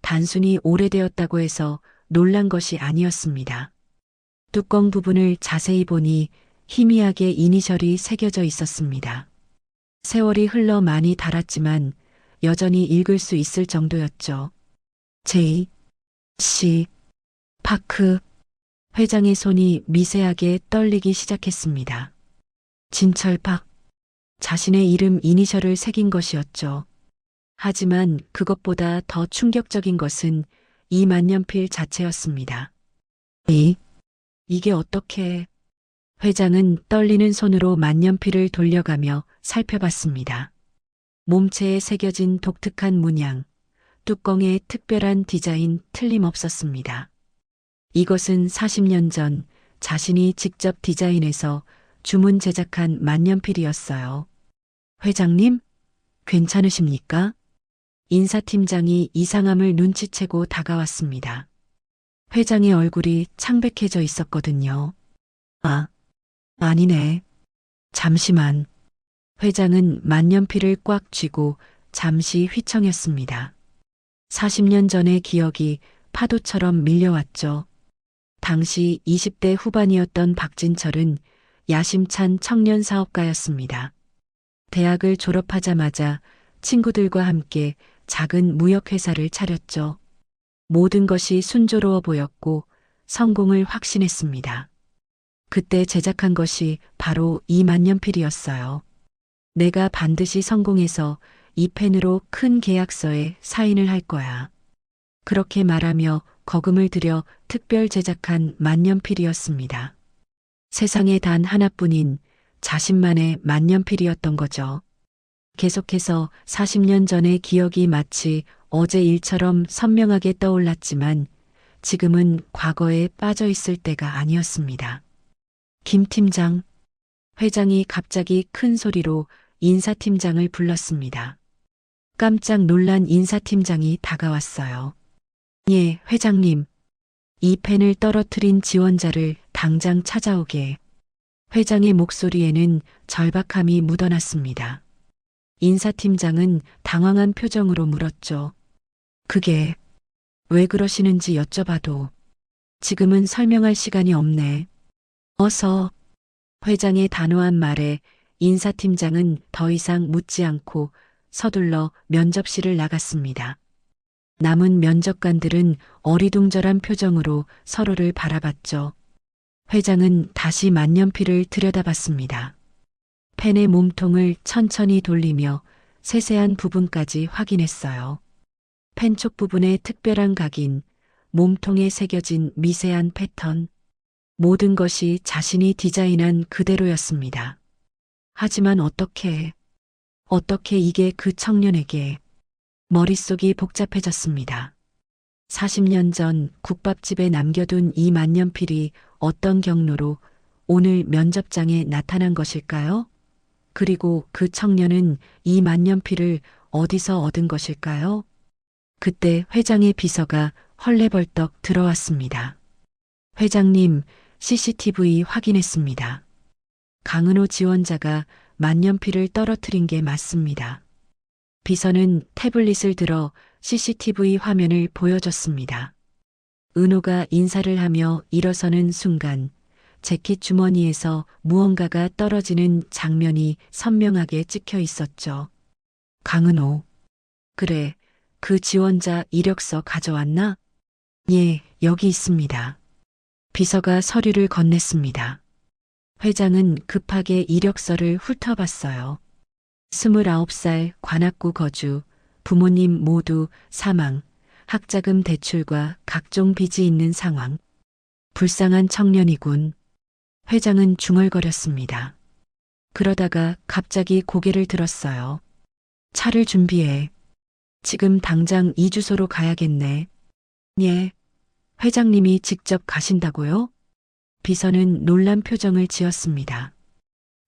단순히 오래되었다고 해서 놀란 것이 아니었습니다. 뚜껑 부분을 자세히 보니 희미하게 이니셜이 새겨져 있었습니다. 세월이 흘러 많이 닳았지만 여전히 읽을 수 있을 정도였죠. J. C. 파크. 회장의 손이 미세하게 떨리기 시작했습니다. 진철박. 자신의 이름 이니셜을 새긴 것이었죠. 하지만 그것보다 더 충격적인 것은 이 만년필 자체였습니다. 이게 어떻게... 회장은 떨리는 손으로 만년필을 돌려가며 살펴봤습니다. 몸체에 새겨진 독특한 문양, 뚜껑의 특별한 디자인 틀림없었습니다. 이것은 40년 전 자신이 직접 디자인해서 주문 제작한 만년필이었어요. 회장님, 괜찮으십니까? 인사팀장이 이상함을 눈치채고 다가왔습니다. 회장의 얼굴이 창백해져 있었거든요. 아니네. 잠시만. 회장은 만년필을 꽉 쥐고 잠시 휘청였습니다. 40년 전의 기억이 파도처럼 밀려왔죠. 당시 20대 후반이었던 박진철은 야심찬 청년 사업가였습니다. 대학을 졸업하자마자 친구들과 함께 작은 무역회사를 차렸죠. 모든 것이 순조로워 보였고 성공을 확신했습니다. 그때 제작한 것이 바로 이 만년필이었어요. 내가 반드시 성공해서 이 펜으로 큰 계약서에 사인을 할 거야. 그렇게 말하며 거금을 들여 특별 제작한 만년필이었습니다. 세상에 단 하나뿐인 자신만의 만년필이었던 거죠. 계속해서 40년 전의 기억이 마치 어제 일처럼 선명하게 떠올랐지만 지금은 과거에 빠져 있을 때가 아니었습니다. 김 팀장, 회장이 갑자기 큰 소리로 인사팀장을 불렀습니다. 깜짝 놀란 인사팀장이 다가왔어요. 예, 회장님. 이 펜을 떨어뜨린 지원자를 당장 찾아오게. 회장의 목소리에는 절박함이 묻어났습니다. 인사팀장은 당황한 표정으로 물었죠. 그게 왜 그러시는지 여쭤봐도 지금은 설명할 시간이 없네. 어서. 회장의 단호한 말에 인사팀장은 더 이상 묻지 않고 서둘러 면접실을 나갔습니다. 남은 면접관들은 어리둥절한 표정으로 서로를 바라봤죠. 회장은 다시 만년필을 들여다봤습니다. 펜의 몸통을 천천히 돌리며 세세한 부분까지 확인했어요. 펜촉 부분의 특별한 각인, 몸통에 새겨진 미세한 패턴, 모든 것이 자신이 디자인한 그대로였습니다. 하지만 어떻게 이게 그 청년에게 머릿속이 복잡해졌습니다. 40년 전 국밥집에 남겨둔 이 만년필이 어떤 경로로 오늘 면접장에 나타난 것일까요? 그리고 그 청년은 이 만년필을 어디서 얻은 것일까요? 그때 회장의 비서가 헐레벌떡 들어왔습니다. 회장님, CCTV 확인했습니다. 강은호 지원자가 만년필을 떨어뜨린 게 맞습니다. 비서는 태블릿을 들어 CCTV 화면을 보여줬습니다. 은호가 인사를 하며 일어서는 순간 재킷 주머니에서 무언가가 떨어지는 장면이 선명하게 찍혀 있었죠. 강은호. 그래, 그 지원자 이력서 가져왔나? 예, 여기 있습니다. 비서가 서류를 건넸습니다. 회장은 급하게 이력서를 훑어봤어요. 29살 관악구 거주, 부모님 모두 사망, 학자금 대출과 각종 빚이 있는 상황. 불쌍한 청년이군. 회장은 중얼거렸습니다. 그러다가 갑자기 고개를 들었어요. 차를 준비해. 지금 당장 이 주소로 가야겠네. 예. 회장님이 직접 가신다고요? 비서는 놀란 표정을 지었습니다.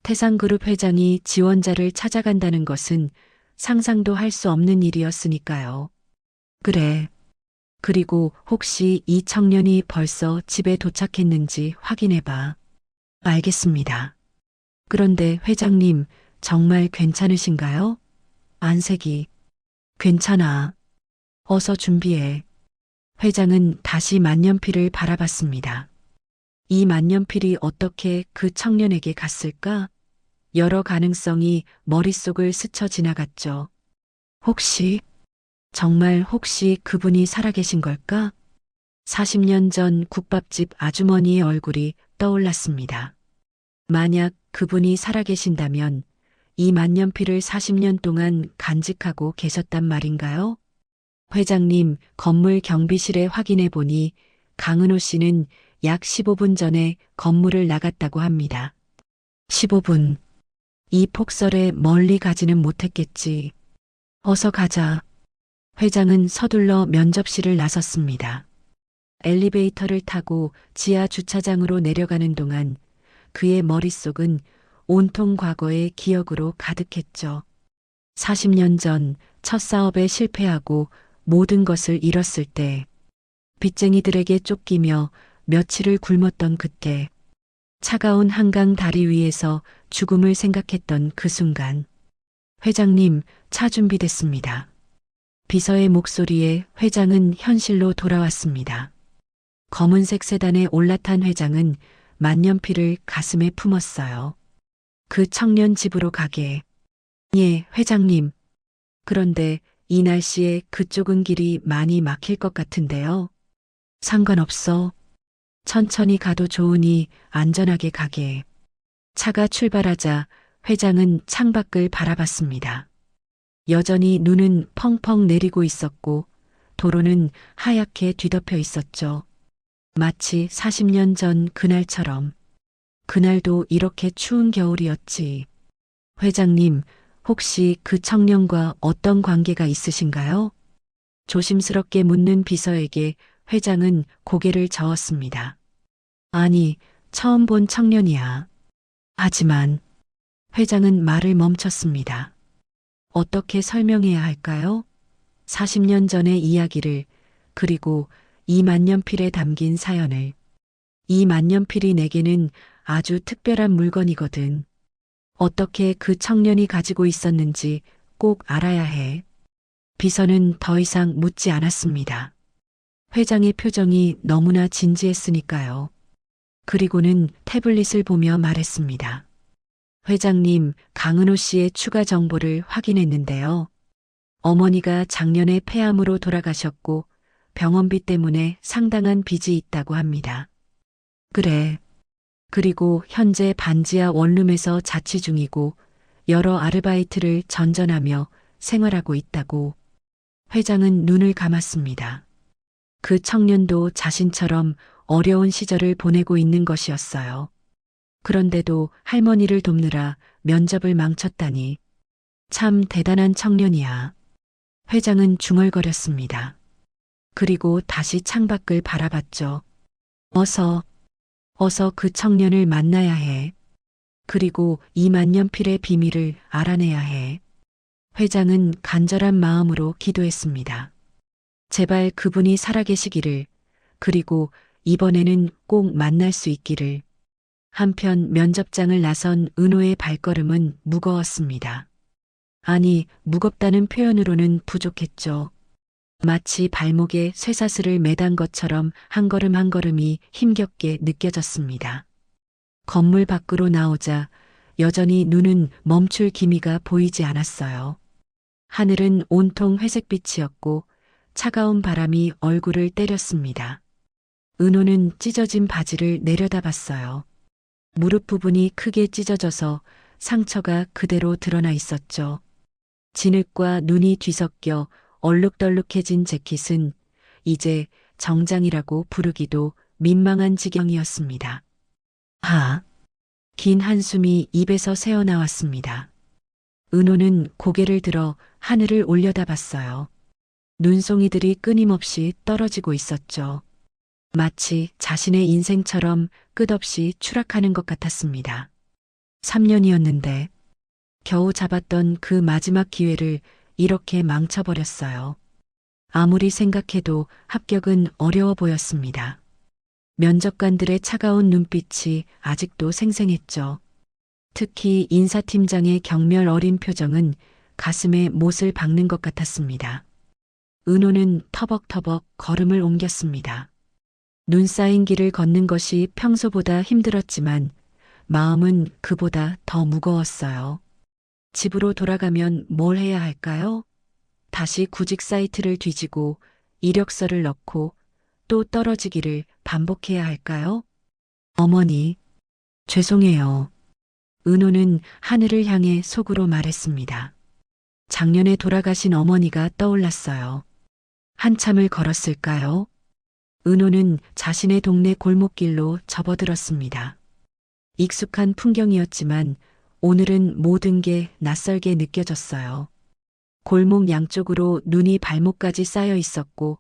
태상그룹 회장이 지원자를 찾아간다는 것은 상상도 할 수 없는 일이었으니까요. 그래. 그리고 혹시 이 청년이 벌써 집에 도착했는지 확인해봐. 알겠습니다. 그런데 회장님, 정말 괜찮으신가요? 안색이. 괜찮아. 어서 준비해. 회장은 다시 만년필을 바라봤습니다. 이 만년필이 어떻게 그 청년에게 갔을까? 여러 가능성이 머릿속을 스쳐 지나갔죠. 정말 혹시 그분이 살아계신 걸까? 40년 전 국밥집 아주머니의 얼굴이 떠올랐습니다. 만약 그분이 살아계신다면 이 만년필을 40년 동안 간직하고 계셨단 말인가요? 회장님, 건물 경비실에 확인해 보니 강은호 씨는 약 15분 전에 건물을 나갔다고 합니다. 15분. 이 폭설에 멀리 가지는 못했겠지. 어서 가자. 회장은 서둘러 면접실을 나섰습니다. 엘리베이터를 타고 지하 주차장으로 내려가는 동안 그의 머릿속은 온통 과거의 기억으로 가득했죠. 40년 전 첫 사업에 실패하고 모든 것을 잃었을 때, 빚쟁이들에게 쫓기며 며칠을 굶었던 그때, 차가운 한강 다리 위에서 죽음을 생각했던 그 순간. 회장님, 차 준비됐습니다. 비서의 목소리에 회장은 현실로 돌아왔습니다. 검은색 세단에 올라탄 회장은 만년필을 가슴에 품었어요. 그 청년 집으로 가게. 예, 회장님. 그런데 이 날씨에 그쪽은 길이 많이 막힐 것 같은데요. 상관없어. 천천히 가도 좋으니 안전하게 가게. 차가 출발하자 회장은 창밖을 바라봤습니다. 여전히 눈은 펑펑 내리고 있었고 도로는 하얗게 뒤덮여 있었죠. 마치 40년 전 그날처럼. 그날도 이렇게 추운 겨울이었지. 회장님, 혹시 그 청년과 어떤 관계가 있으신가요? 조심스럽게 묻는 비서에게 회장은 고개를 저었습니다. 아니, 처음 본 청년이야. 하지만 회장은 말을 멈췄습니다. 어떻게 설명해야 할까요? 40년 전의 이야기를, 그리고 이 만년필에 담긴 사연을. 이 만년필이 내게는 아주 특별한 물건이거든. 어떻게 그 청년이 가지고 있었는지 꼭 알아야 해. 비서는 더 이상 묻지 않았습니다. 회장의 표정이 너무나 진지했으니까요. 그리고는 태블릿을 보며 말했습니다. 회장님, 강은호 씨의 추가 정보를 확인했는데요. 어머니가 작년에 폐암으로 돌아가셨고 병원비 때문에 상당한 빚이 있다고 합니다. 그래. 그리고 현재 반지하 원룸에서 자취 중이고 여러 아르바이트를 전전하며 생활하고 있다고. 회장은 눈을 감았습니다. 그 청년도 자신처럼 어려운 시절을 보내고 있는 것이었어요. 그런데도 할머니를 돕느라 면접을 망쳤다니 참 대단한 청년이야. 회장은 중얼거렸습니다. 그리고 다시 창밖을 바라봤죠. 어서 그 청년을 만나야 해. 그리고 이 만년필의 비밀을 알아내야 해. 회장은 간절한 마음으로 기도했습니다. 제발 그분이 살아계시기를, 그리고 이번에는 꼭 만날 수 있기를. 한편 면접장을 나선 은호의 발걸음은 무거웠습니다. 아니, 무겁다는 표현으로는 부족했죠. 마치 발목에 쇠사슬을 매단 것처럼 한 걸음 한 걸음이 힘겹게 느껴졌습니다. 건물 밖으로 나오자 여전히 눈은 멈출 기미가 보이지 않았어요. 하늘은 온통 회색빛이었고 차가운 바람이 얼굴을 때렸습니다. 은호는 찢어진 바지를 내려다봤어요. 무릎 부분이 크게 찢어져서 상처가 그대로 드러나 있었죠. 진흙과 눈이 뒤섞여 얼룩덜룩해진 재킷은 이제 정장이라고 부르기도 민망한 지경이었습니다. 긴 한숨이 입에서 새어나왔습니다. 은호는 고개를 들어 하늘을 올려다봤어요. 눈송이들이 끊임없이 떨어지고 있었죠. 마치 자신의 인생처럼 끝없이 추락하는 것 같았습니다. 3년이었는데 겨우 잡았던 그 마지막 기회를 이렇게 망쳐버렸어요. 아무리 생각해도 합격은 어려워 보였습니다. 면접관들의 차가운 눈빛이 아직도 생생했죠. 특히 인사팀장의 경멸 어린 표정은 가슴에 못을 박는 것 같았습니다. 은호는 터벅터벅 걸음을 옮겼습니다. 눈 쌓인 길을 걷는 것이 평소보다 힘들었지만 마음은 그보다 더 무거웠어요. 집으로 돌아가면 뭘 해야 할까요? 다시 구직 사이트를 뒤지고 이력서를 넣고 또 떨어지기를 반복해야 할까요? 어머니, 죄송해요. 은호는 하늘을 향해 속으로 말했습니다. 작년에 돌아가신 어머니가 떠올랐어요. 한참을 걸었을까요? 은호는 자신의 동네 골목길로 접어들었습니다. 익숙한 풍경이었지만 오늘은 모든 게 낯설게 느껴졌어요. 골목 양쪽으로 눈이 발목까지 쌓여 있었고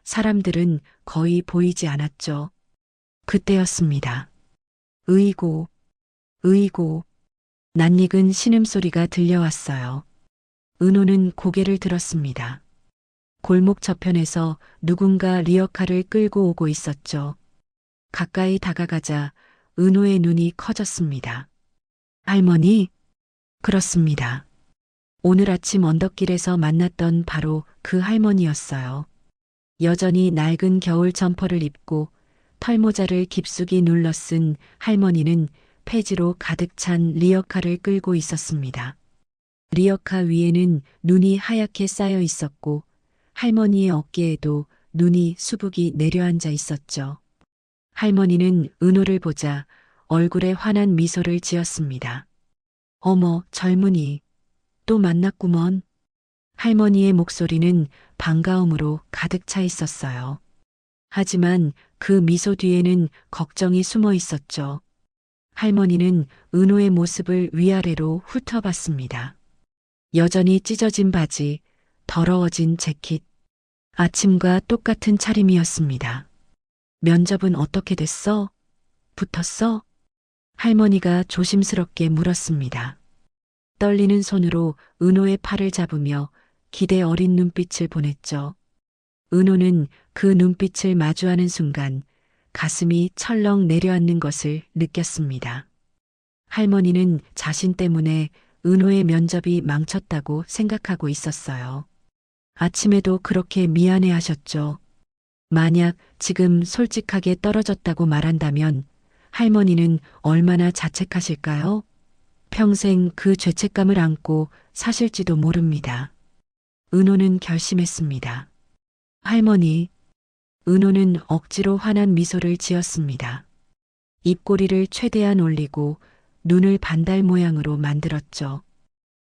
사람들은 거의 보이지 않았죠. 그때였습니다. 으이고, 낯익은 신음소리가 들려왔어요. 은호는 고개를 들었습니다. 골목 저편에서 누군가 리어카를 끌고 오고 있었죠. 가까이 다가가자 은호의 눈이 커졌습니다. 할머니? 그렇습니다. 오늘 아침 언덕길에서 만났던 바로 그 할머니였어요. 여전히 낡은 겨울 점퍼를 입고 털모자를 깊숙이 눌러 쓴 할머니는 폐지로 가득 찬 리어카를 끌고 있었습니다. 리어카 위에는 눈이 하얗게 쌓여 있었고 할머니의 어깨에도 눈이 수북이 내려앉아 있었죠. 할머니는 은호를 보자 얼굴에 환한 미소를 지었습니다. 어머, 젊은이, 또 만났구먼. 할머니의 목소리는 반가움으로 가득 차 있었어요. 하지만 그 미소 뒤에는 걱정이 숨어 있었죠. 할머니는 은호의 모습을 위아래로 훑어봤습니다. 여전히 찢어진 바지, 더러워진 재킷, 아침과 똑같은 차림이었습니다. 면접은 어떻게 됐어? 붙었어? 할머니가 조심스럽게 물었습니다. 떨리는 손으로 은호의 팔을 잡으며 기대 어린 눈빛을 보냈죠. 은호는 그 눈빛을 마주하는 순간 가슴이 철렁 내려앉는 것을 느꼈습니다. 할머니는 자신 때문에 은호의 면접이 망쳤다고 생각하고 있었어요. 아침에도 그렇게 미안해 하셨죠. 만약 지금 솔직하게 떨어졌다고 말한다면 할머니는 얼마나 자책하실까요? 평생 그 죄책감을 안고 사실지도 모릅니다. 은호는 결심했습니다. 할머니, 은호는 억지로 환한 미소를 지었습니다. 입꼬리를 최대한 올리고 눈을 반달 모양으로 만들었죠.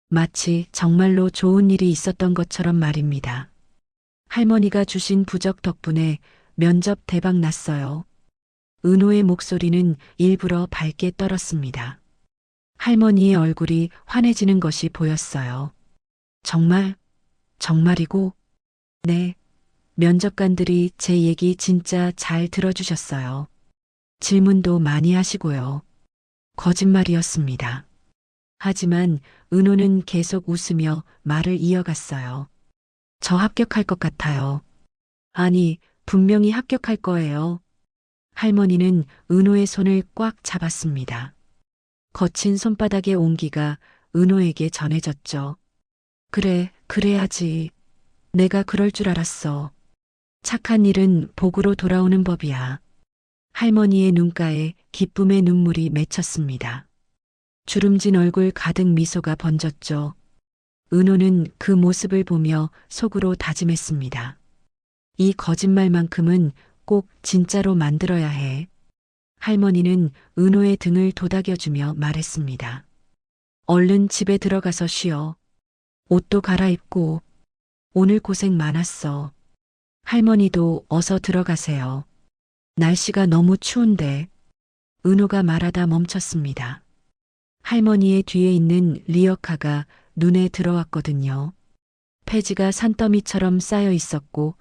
마치 정말로 좋은 일이 있었던 것처럼 말입니다. 할머니가 주신 부적 덕분에 면접 대박 났어요. 은호의 목소리는 일부러 밝게 떨었습니다. 할머니의 얼굴이 환해지는 것이 보였어요. 정말, 정말이고, 네, 면접관들이 제 얘기 진짜 잘 들어주셨어요. 질문도 많이 하시고요. 거짓말이었습니다. 하지만 은호는 계속 웃으며 말을 이어갔어요. 저 합격할 것 같아요. 아니, 분명히 합격할 거예요. 할머니는 은호의 손을 꽉 잡았습니다. 거친 손바닥의 온기가 은호에게 전해졌죠. 그래, 그래야지. 내가 그럴 줄 알았어. 착한 일은 복으로 돌아오는 법이야. 할머니의 눈가에 기쁨의 눈물이 맺혔습니다. 주름진 얼굴 가득 미소가 번졌죠. 은호는 그 모습을 보며 속으로 다짐했습니다. 이 거짓말만큼은 꼭 진짜로 만들어야 해. 할머니는 은호의 등을 도닥여주며 말했습니다. 얼른 집에 들어가서 쉬어. 옷도 갈아입고. 오늘 고생 많았어. 할머니도 어서 들어가세요. 날씨가 너무 추운데. 은호가 말하다 멈췄습니다. 할머니의 뒤에 있는 리어카가 눈에 들어왔거든요. 폐지가 산더미처럼 쌓여 있었고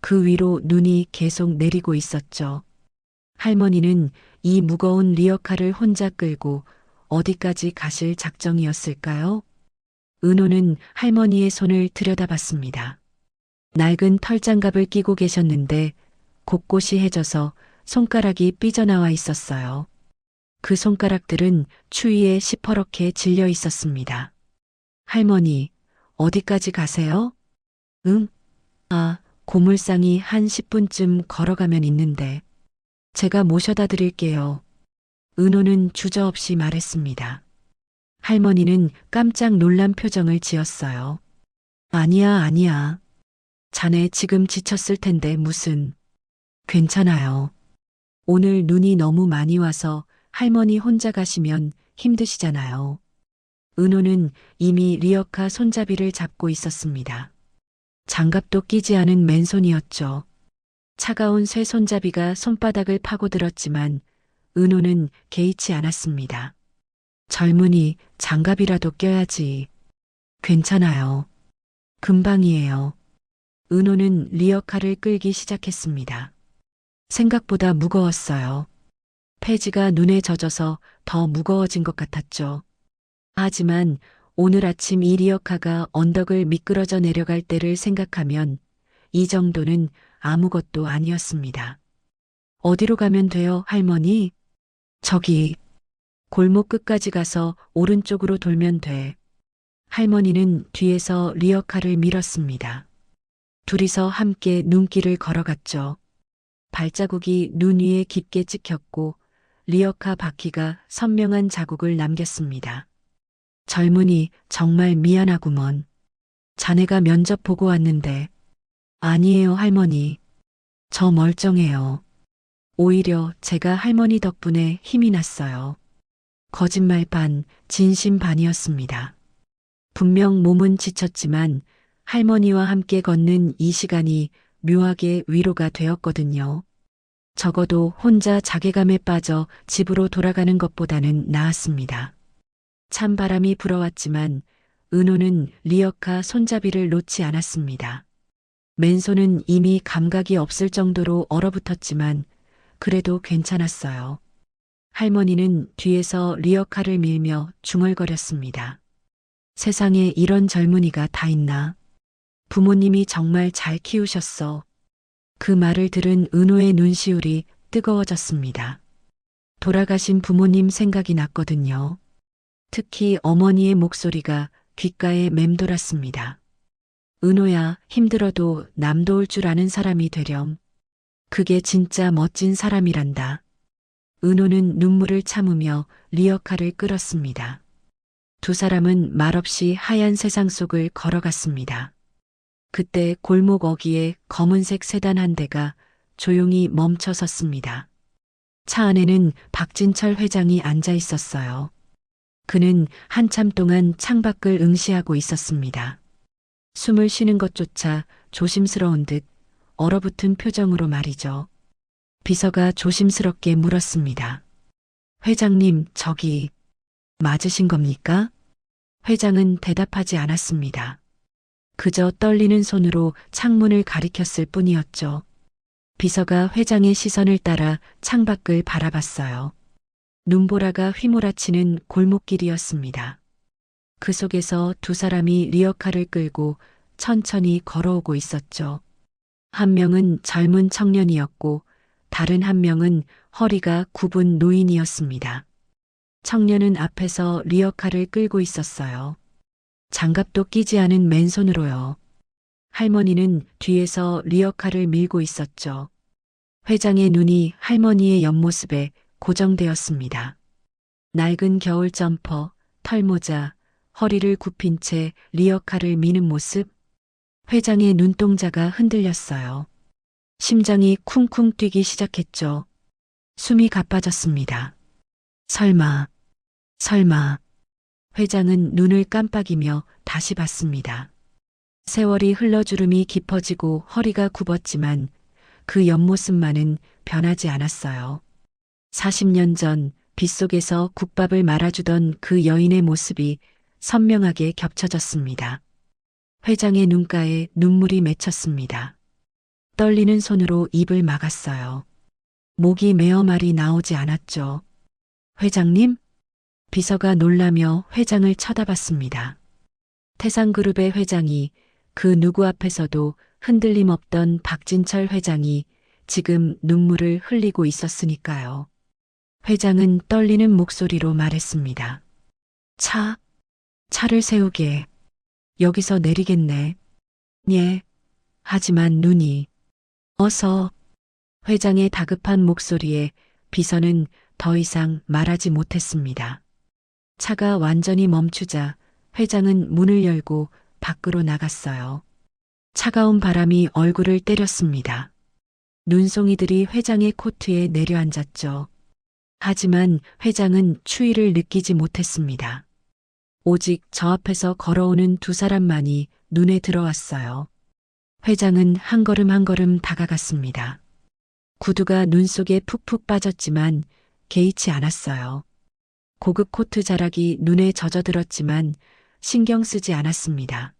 그 위로 눈이 계속 내리고 있었죠. 할머니는 이 무거운 리어카를 혼자 끌고 어디까지 가실 작정이었을까요? 은호는 할머니의 손을 들여다봤습니다. 낡은 털장갑을 끼고 계셨는데 곳곳이 해져서 손가락이 삐져나와 있었어요. 그 손가락들은 추위에 시퍼렇게 질려 있었습니다. 할머니, 어디까지 가세요? 응? 아, 고물상이 한 10분쯤 걸어가면 있는데. 제가 모셔다 드릴게요. 은호는 주저없이 말했습니다. 할머니는 깜짝 놀란 표정을 지었어요. 아니야, 아니야. 자네 지금 지쳤을 텐데 무슨. 괜찮아요. 오늘 눈이 너무 많이 와서 할머니 혼자 가시면 힘드시잖아요. 은호는 이미 리어카 손잡이를 잡고 있었습니다. 장갑도 끼지 않은 맨손이었죠. 차가운 쇠 손잡이가 손바닥을 파고들었지만 은호는 개의치 않았습니다. 젊으니 장갑이라도 껴야지. 괜찮아요. 금방이에요. 은호는 리어카를 끌기 시작했습니다. 생각보다 무거웠어요. 폐지가 눈에 젖어서 더 무거워진 것 같았죠. 하지만 오늘 아침 이 리어카가 언덕을 미끄러져 내려갈 때를 생각하면 이 정도는 아무것도 아니었습니다. 어디로 가면 돼요, 할머니? 저기, 골목 끝까지 가서 오른쪽으로 돌면 돼. 할머니는 뒤에서 리어카를 밀었습니다. 둘이서 함께 눈길을 걸어갔죠. 발자국이 눈 위에 깊게 찍혔고 리어카 바퀴가 선명한 자국을 남겼습니다. 젊은이 정말 미안하구먼. 자네가 면접 보고 왔는데. 아니에요, 할머니. 저 멀쩡해요. 오히려 제가 할머니 덕분에 힘이 났어요. 거짓말 반, 진심 반이었습니다. 분명 몸은 지쳤지만 할머니와 함께 걷는 이 시간이 묘하게 위로가 되었거든요. 적어도 혼자 자괴감에 빠져 집으로 돌아가는 것보다는 나았습니다. 찬바람이 불어왔지만 은호는 리어카 손잡이를 놓지 않았습니다. 맨손은 이미 감각이 없을 정도로 얼어붙었지만 그래도 괜찮았어요. 할머니는 뒤에서 리어카를 밀며 중얼거렸습니다. 세상에 이런 젊은이가 다 있나? 부모님이 정말 잘 키우셨어. 그 말을 들은 은호의 눈시울이 뜨거워졌습니다. 돌아가신 부모님 생각이 났거든요. 특히 어머니의 목소리가 귓가에 맴돌았습니다. 은호야, 힘들어도 남 도울 줄 아는 사람이 되렴. 그게 진짜 멋진 사람이란다. 은호는 눈물을 참으며 리어카를 끌었습니다. 두 사람은 말없이 하얀 세상 속을 걸어갔습니다. 그때 골목 어귀에 검은색 세단 한 대가 조용히 멈춰 섰습니다. 차 안에는 박진철 회장이 앉아 있었어요. 그는 한참 동안 창밖을 응시하고 있었습니다. 숨을 쉬는 것조차 조심스러운 듯 얼어붙은 표정으로 말이죠. 비서가 조심스럽게 물었습니다. 회장님, 저기 맞으신 겁니까? 회장은 대답하지 않았습니다. 그저 떨리는 손으로 창문을 가리켰을 뿐이었죠. 비서가 회장의 시선을 따라 창밖을 바라봤어요. 눈보라가 휘몰아치는 골목길이었습니다. 그 속에서 두 사람이 리어카를 끌고 천천히 걸어오고 있었죠. 한 명은 젊은 청년이었고 다른 한 명은 허리가 굽은 노인이었습니다. 청년은 앞에서 리어카를 끌고 있었어요. 장갑도 끼지 않은 맨손으로요. 할머니는 뒤에서 리어카를 밀고 있었죠. 회장의 눈이 할머니의 옆모습에 고정되었습니다. 낡은 겨울 점퍼, 털모자, 허리를 굽힌 채 리어카를 미는 모습. 회장의 눈동자가 흔들렸어요. 심장이 쿵쿵 뛰기 시작했죠. 숨이 가빠졌습니다. 설마. 회장은 눈을 깜빡이며 다시 봤습니다. 세월이 흘러주름이 깊어지고 허리가 굽었지만 그 옆모습만은 변하지 않았어요. 40년 전 빗속에서 국밥을 말아주던 그 여인의 모습이 선명하게 겹쳐졌습니다. 회장의 눈가에 눈물이 맺혔습니다. 떨리는 손으로 입을 막았어요. 목이 메어 말이 나오지 않았죠. 회장님? 비서가 놀라며 회장을 쳐다봤습니다. 태상그룹의 회장이 그 누구 앞에서도 흔들림 없던 박진철 회장이 지금 눈물을 흘리고 있었으니까요. 회장은 떨리는 목소리로 말했습니다. 차를 세우게. 여기서 내리겠네. 예. 하지만 눈이. 어서. 회장의 다급한 목소리에 비서는 더 이상 말하지 못했습니다. 차가 완전히 멈추자 회장은 문을 열고 밖으로 나갔어요. 차가운 바람이 얼굴을 때렸습니다. 눈송이들이 회장의 코트에 내려앉았죠. 하지만 회장은 추위를 느끼지 못했습니다. 오직 저 앞에서 걸어오는 두 사람만이 눈에 들어왔어요. 회장은 한 걸음 한 걸음 다가갔습니다. 구두가 눈 속에 푹푹 빠졌지만 개의치 않았어요. 고급 코트 자락이 눈에 젖어들었지만 신경 쓰지 않았습니다.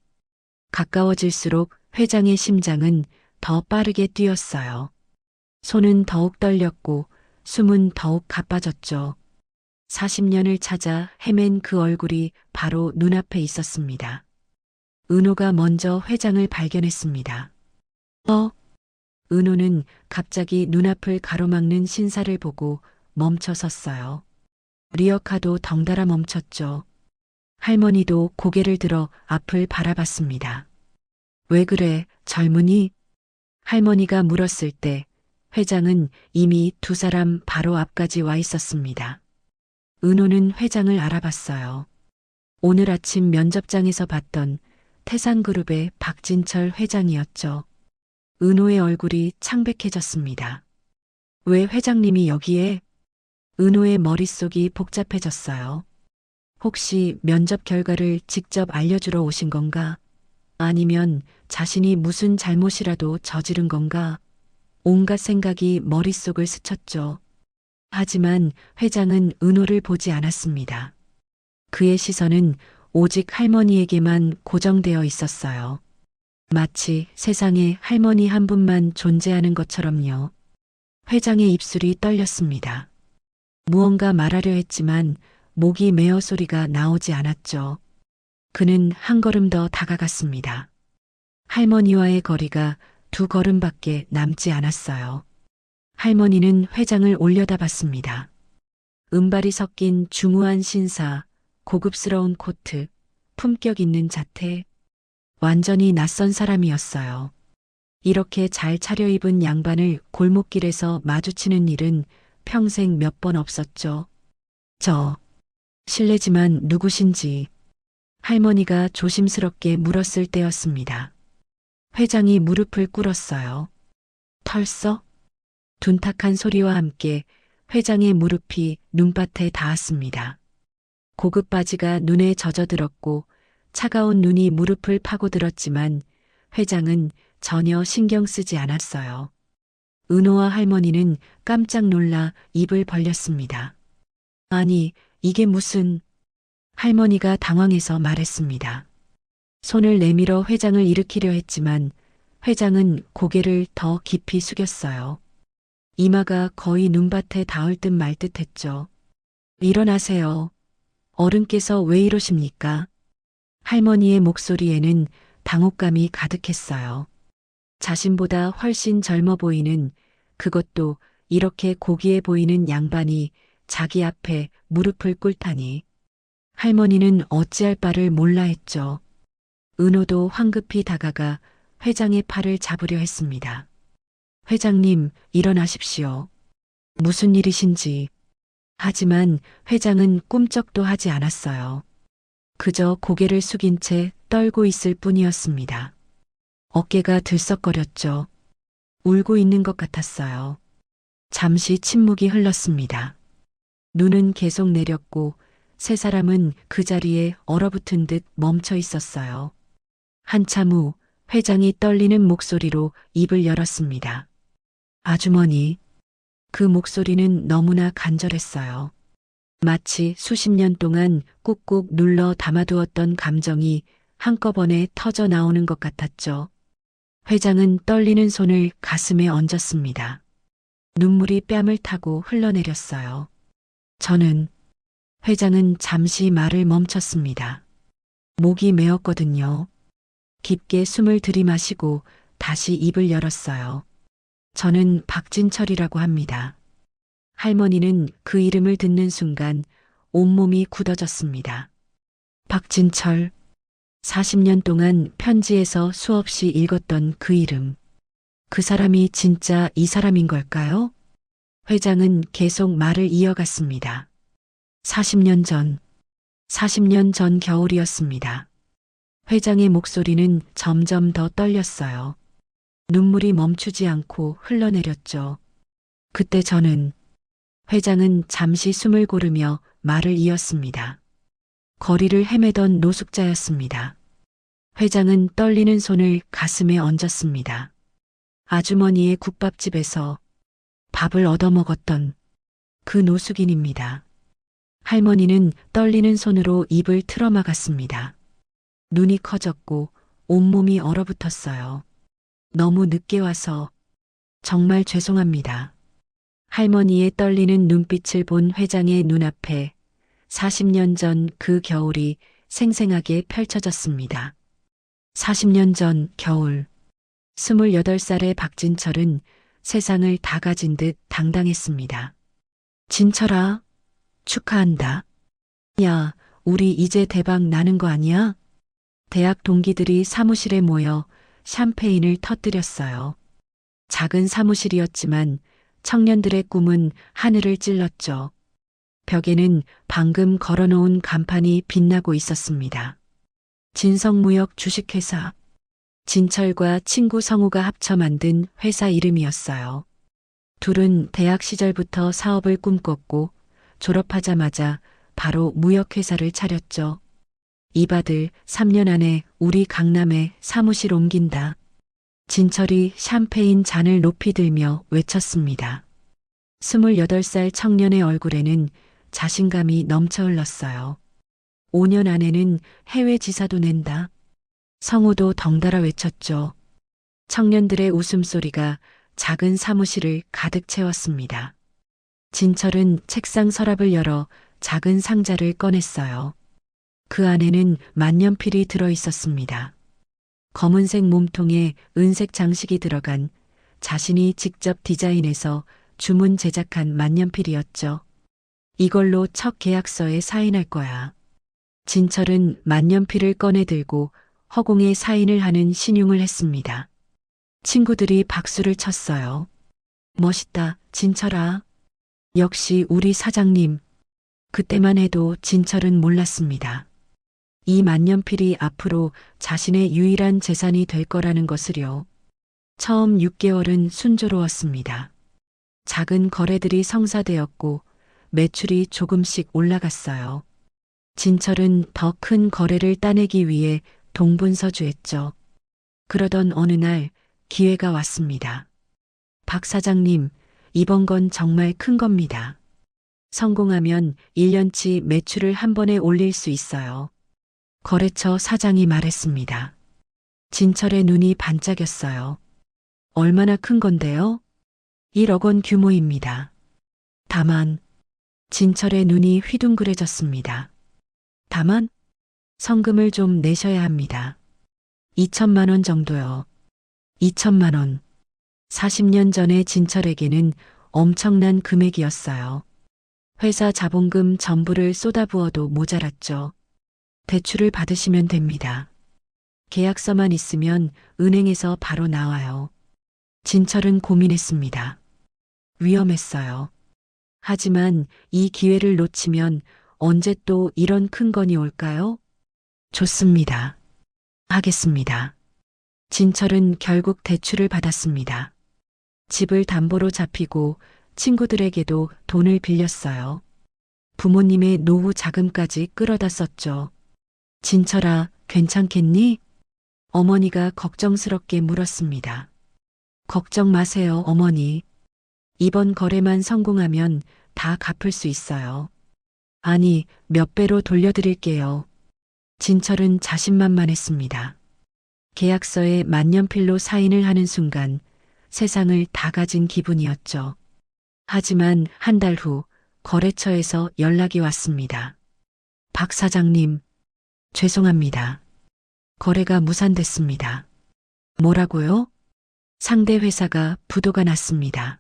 가까워질수록 회장의 심장은 더 빠르게 뛰었어요. 손은 더욱 떨렸고 숨은 더욱 가빠졌죠. 40년을 찾아 헤맨 그 얼굴이 바로 눈앞에 있었습니다. 은호가 먼저 회장을 발견했습니다. 은호는 갑자기 눈앞을 가로막는 신사를 보고 멈춰 섰어요. 리어카도 덩달아 멈췄죠. 할머니도 고개를 들어 앞을 바라봤습니다. 왜 그래, 젊은이? 할머니가 물었을 때 회장은 이미 두 사람 바로 앞까지 와 있었습니다. 은호는 회장을 알아봤어요. 오늘 아침 면접장에서 봤던 태상그룹의 박진철 회장이었죠. 은호의 얼굴이 창백해졌습니다. 왜 회장님이 여기에? 은호의 머릿속이 복잡해졌어요. 혹시 면접 결과를 직접 알려주러 오신 건가? 아니면 자신이 무슨 잘못이라도 저지른 건가? 온갖 생각이 머릿속을 스쳤죠. 하지만 회장은 은호를 보지 않았습니다. 그의 시선은 오직 할머니에게만 고정되어 있었어요. 마치 세상에 할머니 한 분만 존재하는 것처럼요. 회장의 입술이 떨렸습니다. 무언가 말하려 했지만 목이 메어 소리가 나오지 않았죠. 그는 한 걸음 더 다가갔습니다. 할머니와의 거리가 두 걸음밖에 남지 않았어요. 할머니는 회장을 올려다봤습니다. 은발이 섞인 중후한 신사, 고급스러운 코트, 품격 있는 자태, 완전히 낯선 사람이었어요. 이렇게 잘 차려입은 양반을 골목길에서 마주치는 일은 평생 몇 번 없었죠. 실례지만 누구신지 할머니가 조심스럽게 물었을 때였습니다. 회장이 무릎을 꿇었어요. 털썩? 둔탁한 소리와 함께 회장의 무릎이 눈밭에 닿았습니다. 고급 바지가 눈에 젖어들었고 차가운 눈이 무릎을 파고들었지만 회장은 전혀 신경 쓰지 않았어요. 은호와 할머니는 깜짝 놀라 입을 벌렸습니다. 아니, 이게 무슨... 할머니가 당황해서 말했습니다. 손을 내밀어 회장을 일으키려 했지만 회장은 고개를 더 깊이 숙였어요. 이마가 거의 눈밭에 닿을 듯 말 듯 했죠. 일어나세요. 어른께서 왜 이러십니까? 할머니의 목소리에는 당혹감이 가득했어요. 자신보다 훨씬 젊어 보이는, 그것도 이렇게 고귀해 보이는 양반이 자기 앞에 무릎을 꿇다니. 할머니는 어찌할 바를 몰라 했죠. 은호도 황급히 다가가 회장의 팔을 잡으려 했습니다. 회장님, 일어나십시오. 무슨 일이신지. 하지만 회장은 꿈쩍도 하지 않았어요. 그저 고개를 숙인 채 떨고 있을 뿐이었습니다. 어깨가 들썩거렸죠. 울고 있는 것 같았어요. 잠시 침묵이 흘렀습니다. 눈은 계속 내렸고 세 사람은 그 자리에 얼어붙은 듯 멈춰 있었어요. 한참 후 회장이 떨리는 목소리로 입을 열었습니다. 아주머니. 그 목소리는 너무나 간절했어요. 마치 수십 년 동안 꾹꾹 눌러 담아두었던 감정이 한꺼번에 터져 나오는 것 같았죠. 회장은 떨리는 손을 가슴에 얹었습니다. 눈물이 뺨을 타고 흘러내렸어요. 회장은 잠시 말을 멈췄습니다. 목이 메었거든요. 깊게 숨을 들이마시고 다시 입을 열었어요. 저는 박진철이라고 합니다. 할머니는 그 이름을 듣는 순간 온몸이 굳어졌습니다. 박진철. 40년 동안 편지에서 수없이 읽었던 그 이름. 그 사람이 진짜 이 사람인 걸까요? 회장은 계속 말을 이어갔습니다. 40년 전 겨울이었습니다. 회장의 목소리는 점점 더 떨렸어요. 눈물이 멈추지 않고 흘러내렸죠. 그때 회장은 잠시 숨을 고르며 말을 이었습니다. 거리를 헤매던 노숙자였습니다. 회장은 떨리는 손을 가슴에 얹었습니다. 아주머니의 국밥집에서 밥을 얻어먹었던 그 노숙인입니다. 할머니는 떨리는 손으로 입을 틀어막았습니다. 눈이 커졌고 온몸이 얼어붙었어요. 너무 늦게 와서 정말 죄송합니다. 할머니의 떨리는 눈빛을 본 회장의 눈앞에 40년 전 그 겨울이 생생하게 펼쳐졌습니다. 40년 전 겨울, 28살의 박진철은 세상을 다 가진 듯 당당했습니다. 진철아, 축하한다. 야, 우리 이제 대박 나는 거 아니야? 대학 동기들이 사무실에 모여 샴페인을 터뜨렸어요. 작은 사무실이었지만 청년들의 꿈은 하늘을 찔렀죠. 벽에는 방금 걸어놓은 간판이 빛나고 있었습니다. 진성무역 주식회사. 진철과 친구 성우가 합쳐 만든 회사 이름이었어요. 둘은 대학 시절부터 사업을 꿈꿨고 졸업하자마자 바로 무역회사를 차렸죠. 이바들 3년 안에 우리 강남에 사무실 옮긴다. 진철이 샴페인 잔을 높이 들며 외쳤습니다. 28살 청년의 얼굴에는 자신감이 넘쳐 흘렀어요. 5년 안에는 해외 지사도 낸다. 성우도 덩달아 외쳤죠. 청년들의 웃음소리가 작은 사무실을 가득 채웠습니다. 진철은 책상 서랍을 열어 작은 상자를 꺼냈어요. 그 안에는 만년필이 들어 있었습니다. 검은색 몸통에 은색 장식이 들어간 자신이 직접 디자인해서 주문 제작한 만년필이었죠. 이걸로 첫 계약서에 사인할 거야. 진철은 만년필을 꺼내 들고 허공에 사인을 하는 신용을 했습니다. 친구들이 박수를 쳤어요. 멋있다, 진철아. 역시 우리 사장님. 그때만 해도 진철은 몰랐습니다. 이 만년필이 앞으로 자신의 유일한 재산이 될 거라는 것을요. 처음 6개월은 순조로웠습니다. 작은 거래들이 성사되었고 매출이 조금씩 올라갔어요. 진철은 더 큰 거래를 따내기 위해 동분서주했죠. 그러던 어느 날 기회가 왔습니다. 박 사장님, 이번 건 정말 큰 겁니다. 성공하면 1년치 매출을 한 번에 올릴 수 있어요. 거래처 사장이 말했습니다. 진철의 눈이 반짝였어요. 얼마나 큰 건데요? 1억 원 규모입니다. 다만, 진철의 눈이 휘둥그레졌습니다. 다만, 성금을 좀 내셔야 합니다. 2천만 원 정도요. 2천만 원. 40년 전에 진철에게는 엄청난 금액이었어요. 회사 자본금 전부를 쏟아부어도 모자랐죠. 대출을 받으시면 됩니다. 계약서만 있으면 은행에서 바로 나와요. 진철은 고민했습니다. 위험했어요. 하지만 이 기회를 놓치면 언제 또 이런 큰 건이 올까요? 좋습니다. 하겠습니다. 진철은 결국 대출을 받았습니다. 집을 담보로 잡히고 친구들에게도 돈을 빌렸어요. 부모님의 노후 자금까지 끌어다 썼죠. 진철아, 괜찮겠니? 어머니가 걱정스럽게 물었습니다. 걱정 마세요, 어머니. 이번 거래만 성공하면 다 갚을 수 있어요. 아니, 몇 배로 돌려드릴게요. 진철은 자신만만했습니다. 계약서에 만년필로 사인을 하는 순간 세상을 다 가진 기분이었죠. 하지만 한 달 후 거래처에서 연락이 왔습니다. 박 사장님, 죄송합니다. 거래가 무산됐습니다. 뭐라고요? 상대 회사가 부도가 났습니다.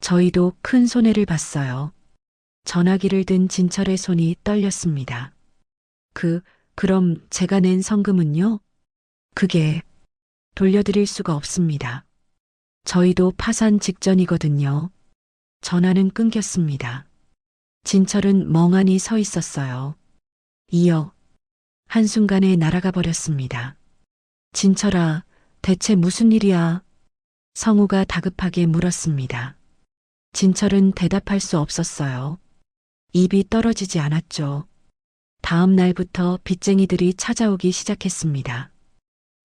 저희도 큰 손해를 봤어요. 전화기를 든 진철의 손이 떨렸습니다. 그럼 제가 낸 성금은요? 그게 돌려드릴 수가 없습니다. 저희도 파산 직전이거든요. 전화는 끊겼습니다. 진철은 멍하니 서 있었어요. 2억. 한순간에 날아가 버렸습니다. 진철아, 대체 무슨 일이야? 성우가 다급하게 물었습니다. 진철은 대답할 수 없었어요. 입이 떨어지지 않았죠. 다음 날부터 빚쟁이들이 찾아오기 시작했습니다.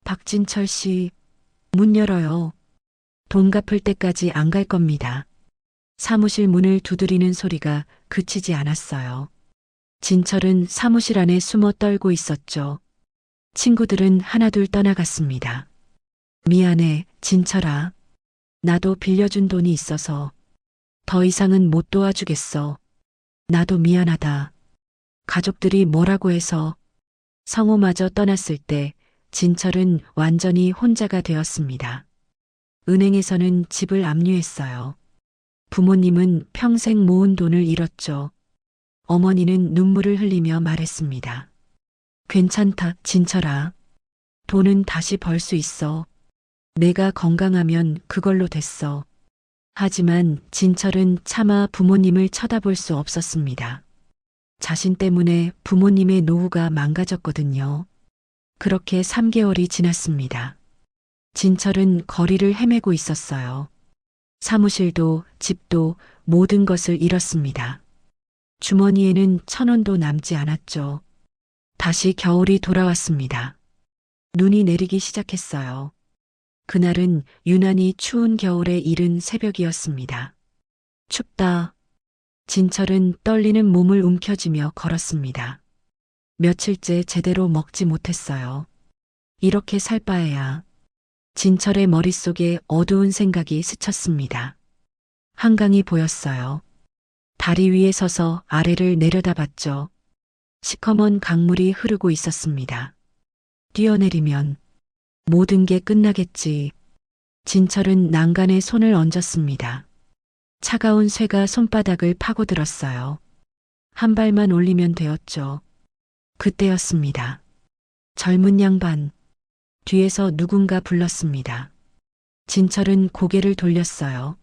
박진철 씨, 문 열어요. 돈 갚을 때까지 안 갈 겁니다. 사무실 문을 두드리는 소리가 그치지 않았어요. 진철은 사무실 안에 숨어 떨고 있었죠. 친구들은 하나둘 떠나갔습니다. 미안해, 진철아. 나도 빌려준 돈이 있어서 더 이상은 못 도와주겠어. 나도 미안하다. 가족들이 뭐라고 해서. 성우마저 떠났을 때 진철은 완전히 혼자가 되었습니다. 은행에서는 집을 압류했어요. 부모님은 평생 모은 돈을 잃었죠. 어머니는 눈물을 흘리며 말했습니다. 괜찮다, 진철아. 돈은 다시 벌 수 있어. 내가 건강하면 그걸로 됐어. 하지만 진철은 차마 부모님을 쳐다볼 수 없었습니다. 자신 때문에 부모님의 노후가 망가졌거든요. 그렇게 3개월이 지났습니다. 진철은 거리를 헤매고 있었어요. 사무실도 집도 모든 것을 잃었습니다. 주머니에는 1,000원도 남지 않았죠. 다시 겨울이 돌아왔습니다. 눈이 내리기 시작했어요. 그날은 유난히 추운 겨울의 이른 새벽이었습니다. 춥다. 진철은 떨리는 몸을 움켜쥐며 걸었습니다. 며칠째 제대로 먹지 못했어요. 이렇게 살 바에야. 진철의 머릿속에 어두운 생각이 스쳤습니다. 한강이 보였어요. 다리 위에 서서 아래를 내려다봤죠. 시커먼 강물이 흐르고 있었습니다. 뛰어내리면 모든 게 끝나겠지. 진철은 난간에 손을 얹었습니다. 차가운 쇠가 손바닥을 파고들었어요. 한 발만 올리면 되었죠. 그때였습니다. 젊은 양반. 뒤에서 누군가 불렀습니다. 진철은 고개를 돌렸어요.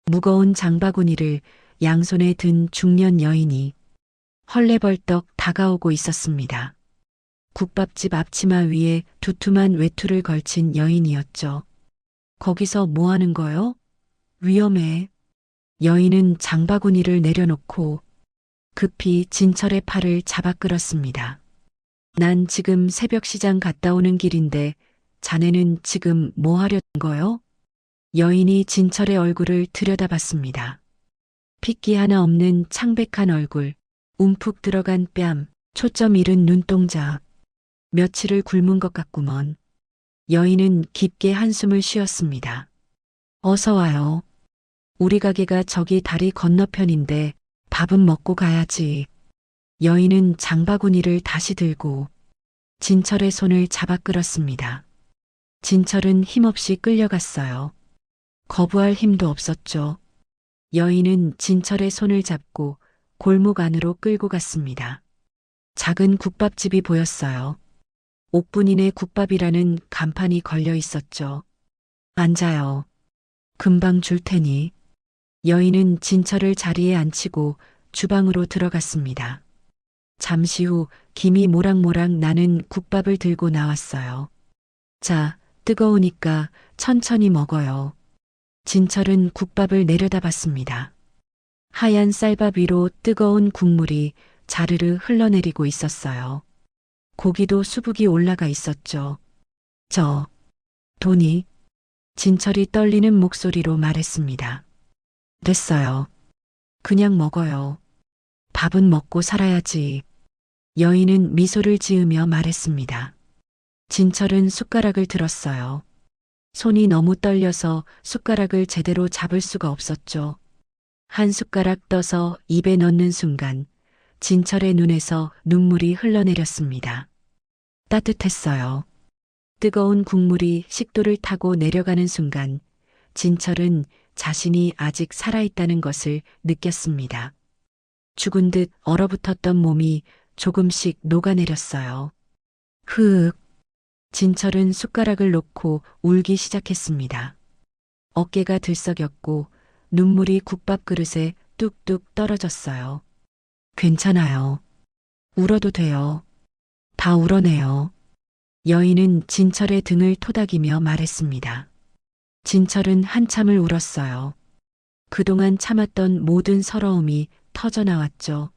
무거운 장바구니를 양손에 든 중년 여인이 헐레벌떡 다가오고 있었습니다. 국밥집 앞치마 위에 두툼한 외투를 걸친 여인이었죠. 거기서 뭐 하는 거요? 위험해. 여인은 장바구니를 내려놓고 급히 진철의 팔을 잡아 끌었습니다. 난 지금 새벽 시장 갔다 오는 길인데 자네는 지금 뭐 하려는 거요? 여인이 진철의 얼굴을 들여다봤습니다. 핏기 하나 없는 창백한 얼굴, 움푹 들어간 뺨, 초점 잃은 눈동자. 며칠을 굶은 것 같구먼. 여인은 깊게 한숨을 쉬었습니다. 어서 와요. 우리 가게가 저기 다리 건너편인데 밥은 먹고 가야지. 여인은 장바구니를 다시 들고 진철의 손을 잡아 끌었습니다. 진철은 힘없이 끌려갔어요. 거부할 힘도 없었죠. 여인은 진철의 손을 잡고 골목 안으로 끌고 갔습니다. 작은 국밥집이 보였어요. 옥분인의 국밥이라는 간판이 걸려 있었죠. 앉아요. 금방 줄 테니. 여인은 진철을 자리에 앉히고 주방으로 들어갔습니다. 잠시 후 김이 모락모락 나는 국밥을 들고 나왔어요. 자, 뜨거우니까 천천히 먹어요. 진철은 국밥을 내려다봤습니다. 하얀 쌀밥 위로 뜨거운 국물이 자르르 흘러내리고 있었어요. 고기도 수북이 올라가 있었죠. 돈이? 진철이 떨리는 목소리로 말했습니다. 됐어요. 그냥 먹어요. 밥은 먹고 살아야지. 여인은 미소를 지으며 말했습니다. 진철은 숟가락을 들었어요. 손이 너무 떨려서 숟가락을 제대로 잡을 수가 없었죠. 한 숟가락 떠서 입에 넣는 순간 진철의 눈에서 눈물이 흘러내렸습니다. 따뜻했어요. 뜨거운 국물이 식도를 타고 내려가는 순간 진철은 자신이 아직 살아있다는 것을 느꼈습니다. 죽은 듯 얼어붙었던 몸이 조금씩 녹아내렸어요. 흐윽. 진철은 숟가락을 놓고 울기 시작했습니다. 어깨가 들썩였고 눈물이 국밥 그릇에 뚝뚝 떨어졌어요. 괜찮아요. 울어도 돼요. 다 울어내요. 여인은 진철의 등을 토닥이며 말했습니다. 진철은 한참을 울었어요. 그동안 참았던 모든 서러움이 터져나왔죠.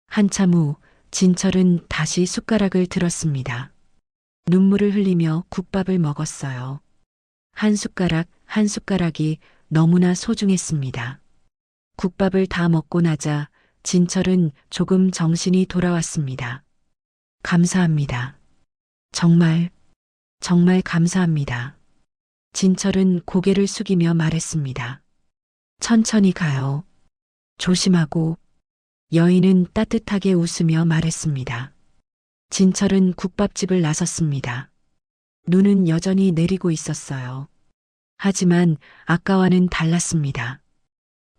한참 후 진철은 다시 숟가락을 들었습니다. 눈물을 흘리며 국밥을 먹었어요. 한 숟가락 한 숟가락이 너무나 소중했습니다. 국밥을 다 먹고 나자 진철은 조금 정신이 돌아왔습니다. 감사합니다. 정말 감사합니다. 진철은 고개를 숙이며 말했습니다. 천천히 가요. 조심하고. 여인은 따뜻하게 웃으며 말했습니다. 진철은 국밥집을 나섰습니다. 눈은 여전히 내리고 있었어요. 하지만 아까와는 달랐습니다.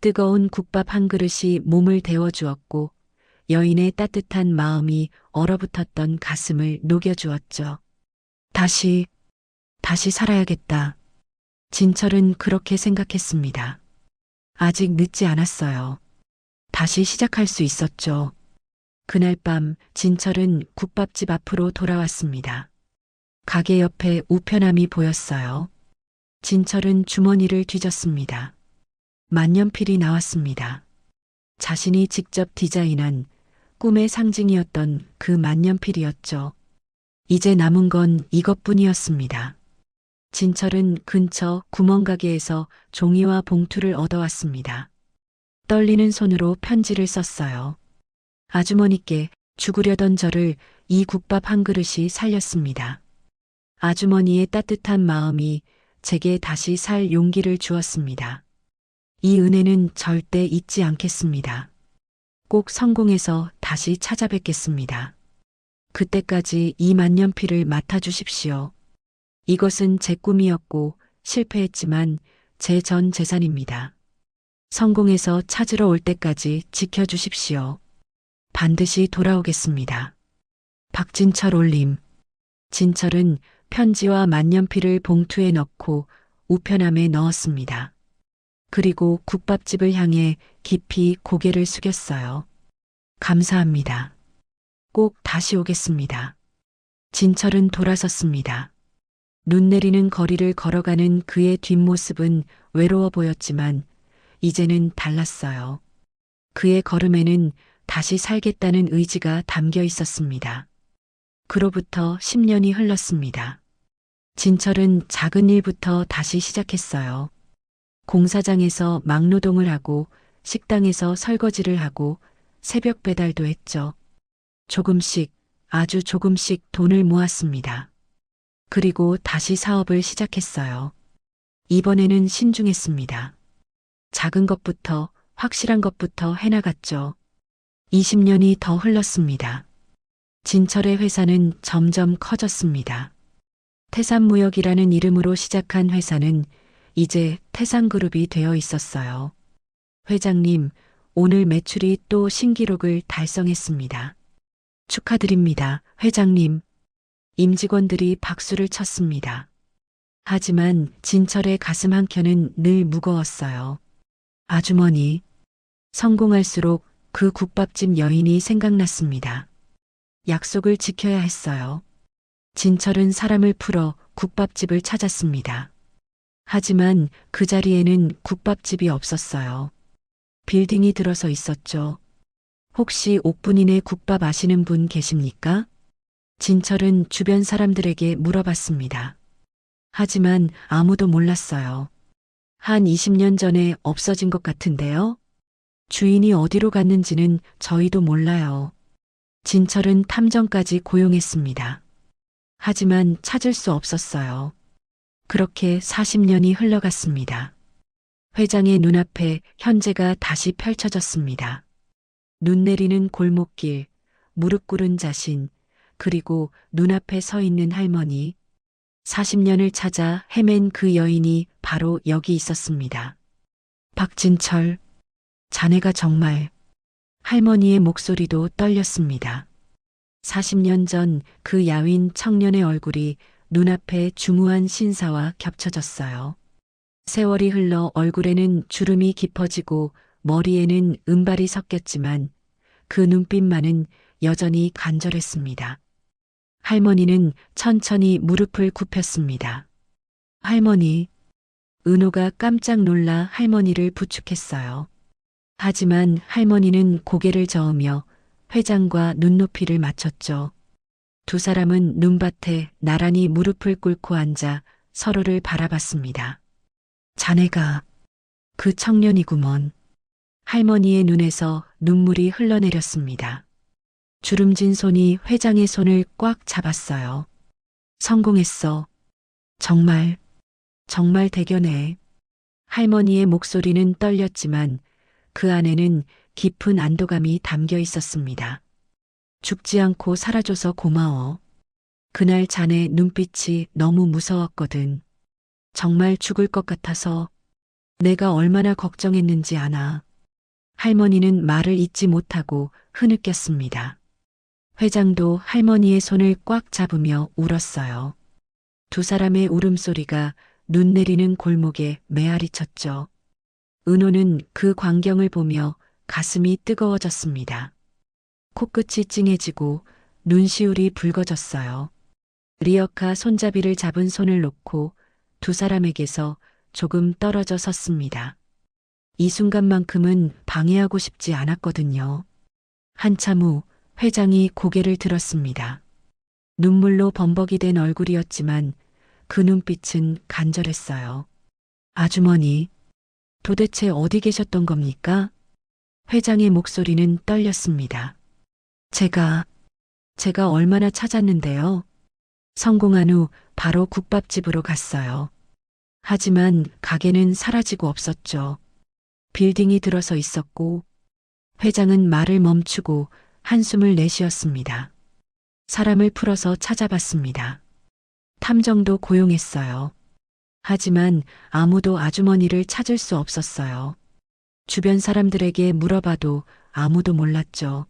뜨거운 국밥 한 그릇이 몸을 데워주었고 여인의 따뜻한 마음이 얼어붙었던 가슴을 녹여주었죠. 다시 살아야겠다. 진철은 그렇게 생각했습니다. 아직 늦지 않았어요. 다시 시작할 수 있었죠. 그날 밤 진철은 국밥집 앞으로 돌아왔습니다. 가게 옆에 우편함이 보였어요. 진철은 주머니를 뒤졌습니다. 만년필이 나왔습니다. 자신이 직접 디자인한 꿈의 상징이었던 그 만년필이었죠. 이제 남은 건 이것뿐이었습니다. 진철은 근처 구멍가게에서 종이와 봉투를 얻어왔습니다. 떨리는 손으로 편지를 썼어요. 아주머니께 죽으려던 저를 이 국밥 한 그릇이 살렸습니다. 아주머니의 따뜻한 마음이 제게 다시 살 용기를 주었습니다. 이 은혜는 절대 잊지 않겠습니다. 꼭 성공해서 다시 찾아뵙겠습니다. 그때까지 이 만년필을 맡아주십시오. 이것은 제 꿈이었고 실패했지만 제 전 재산입니다. 성공해서 찾으러 올 때까지 지켜주십시오. 반드시 돌아오겠습니다. 박진철 올림. 진철은 편지와 만년필을 봉투에 넣고 우편함에 넣었습니다. 그리고 국밥집을 향해 깊이 고개를 숙였어요. 감사합니다. 꼭 다시 오겠습니다. 진철은 돌아섰습니다. 눈 내리는 거리를 걸어가는 그의 뒷모습은 외로워 보였지만 이제는 달랐어요. 그의 걸음에는 다시 살겠다는 의지가 담겨 있었습니다. 그로부터 10년이 흘렀습니다. 진철은 작은 일부터 다시 시작했어요. 공사장에서 막노동을 하고 식당에서 설거지를 하고 새벽 배달도 했죠. 조금씩, 아주 조금씩 돈을 모았습니다. 그리고 다시 사업을 시작했어요. 이번에는 신중했습니다. 작은 것부터, 확실한 것부터 해나갔죠. 20년이 더 흘렀습니다. 진철의 회사는 점점 커졌습니다. 태산무역이라는 이름으로 시작한 회사는 이제 태산그룹이 되어 있었어요. 회장님, 오늘 매출이 또 신기록을 달성했습니다. 축하드립니다, 회장님. 임직원들이 박수를 쳤습니다. 하지만 진철의 가슴 한켠은 늘 무거웠어요. 아주머니, 성공할수록 그 국밥집 여인이 생각났습니다. 약속을 지켜야 했어요. 진철은 사람을 풀어 국밥집을 찾았습니다. 하지만 그 자리에는 국밥집이 없었어요. 빌딩이 들어서 있었죠. 혹시 옥분이네 국밥 아시는 분 계십니까? 진철은 주변 사람들에게 물어봤습니다. 하지만 아무도 몰랐어요. 한 20년 전에 없어진 것 같은데요? 주인이 어디로 갔는지는 저희도 몰라요. 진철은 탐정까지 고용했습니다. 하지만 찾을 수 없었어요. 그렇게 40년이 흘러갔습니다. 회장의 눈앞에 현재가 다시 펼쳐졌습니다. 눈 내리는 골목길, 무릎 꿇은 자신, 그리고 눈앞에 서 있는 할머니. 40년을 찾아 헤맨 그 여인이 바로 여기 있었습니다. 박진철, 자네가 정말... 할머니의 목소리도 떨렸습니다. 40년 전 그 야윈 청년의 얼굴이 눈앞에 중후한 신사와 겹쳐졌어요. 세월이 흘러 얼굴에는 주름이 깊어지고 머리에는 은발이 섞였지만 그 눈빛만은 여전히 간절했습니다. 할머니는 천천히 무릎을 굽혔습니다. 할머니, 은호가 깜짝 놀라 할머니를 부축했어요. 하지만 할머니는 고개를 저으며 회장과 눈높이를 맞췄죠. 두 사람은 눈밭에 나란히 무릎을 꿇고 앉아 서로를 바라봤습니다. 자네가 그 청년이구먼. 할머니의 눈에서 눈물이 흘러내렸습니다. 주름진 손이 회장의 손을 꽉 잡았어요. 성공했어. 정말, 정말 대견해. 할머니의 목소리는 떨렸지만 그 안에는 깊은 안도감이 담겨 있었습니다. 죽지 않고 살아줘서 고마워. 그날 자네 눈빛이 너무 무서웠거든. 정말 죽을 것 같아서 내가 얼마나 걱정했는지 아나. 할머니는 말을 잇지 못하고 흐느꼈습니다. 회장도 할머니의 손을 꽉 잡으며 울었어요. 두 사람의 울음소리가 눈 내리는 골목에 메아리 쳤죠. 은호는 그 광경을 보며 가슴이 뜨거워졌습니다. 코끝이 찡해지고 눈시울이 붉어졌어요. 리어카 손잡이를 잡은 손을 놓고 두 사람에게서 조금 떨어져 섰습니다. 이 순간만큼은 방해하고 싶지 않았거든요. 한참 후 회장이 고개를 들었습니다. 눈물로 범벅이 된 얼굴이었지만 그 눈빛은 간절했어요. 아주머니, 도대체 어디 계셨던 겁니까? 회장의 목소리는 떨렸습니다. 제가 얼마나 찾았는데요. 성공한 후 바로 국밥집으로 갔어요. 하지만 가게는 사라지고 없었죠. 빌딩이 들어서 있었고, 회장은 말을 멈추고 한숨을 내쉬었습니다. 사람을 풀어서 찾아봤습니다. 탐정도 고용했어요. 하지만 아무도 아주머니를 찾을 수 없었어요. 주변 사람들에게 물어봐도 아무도 몰랐죠.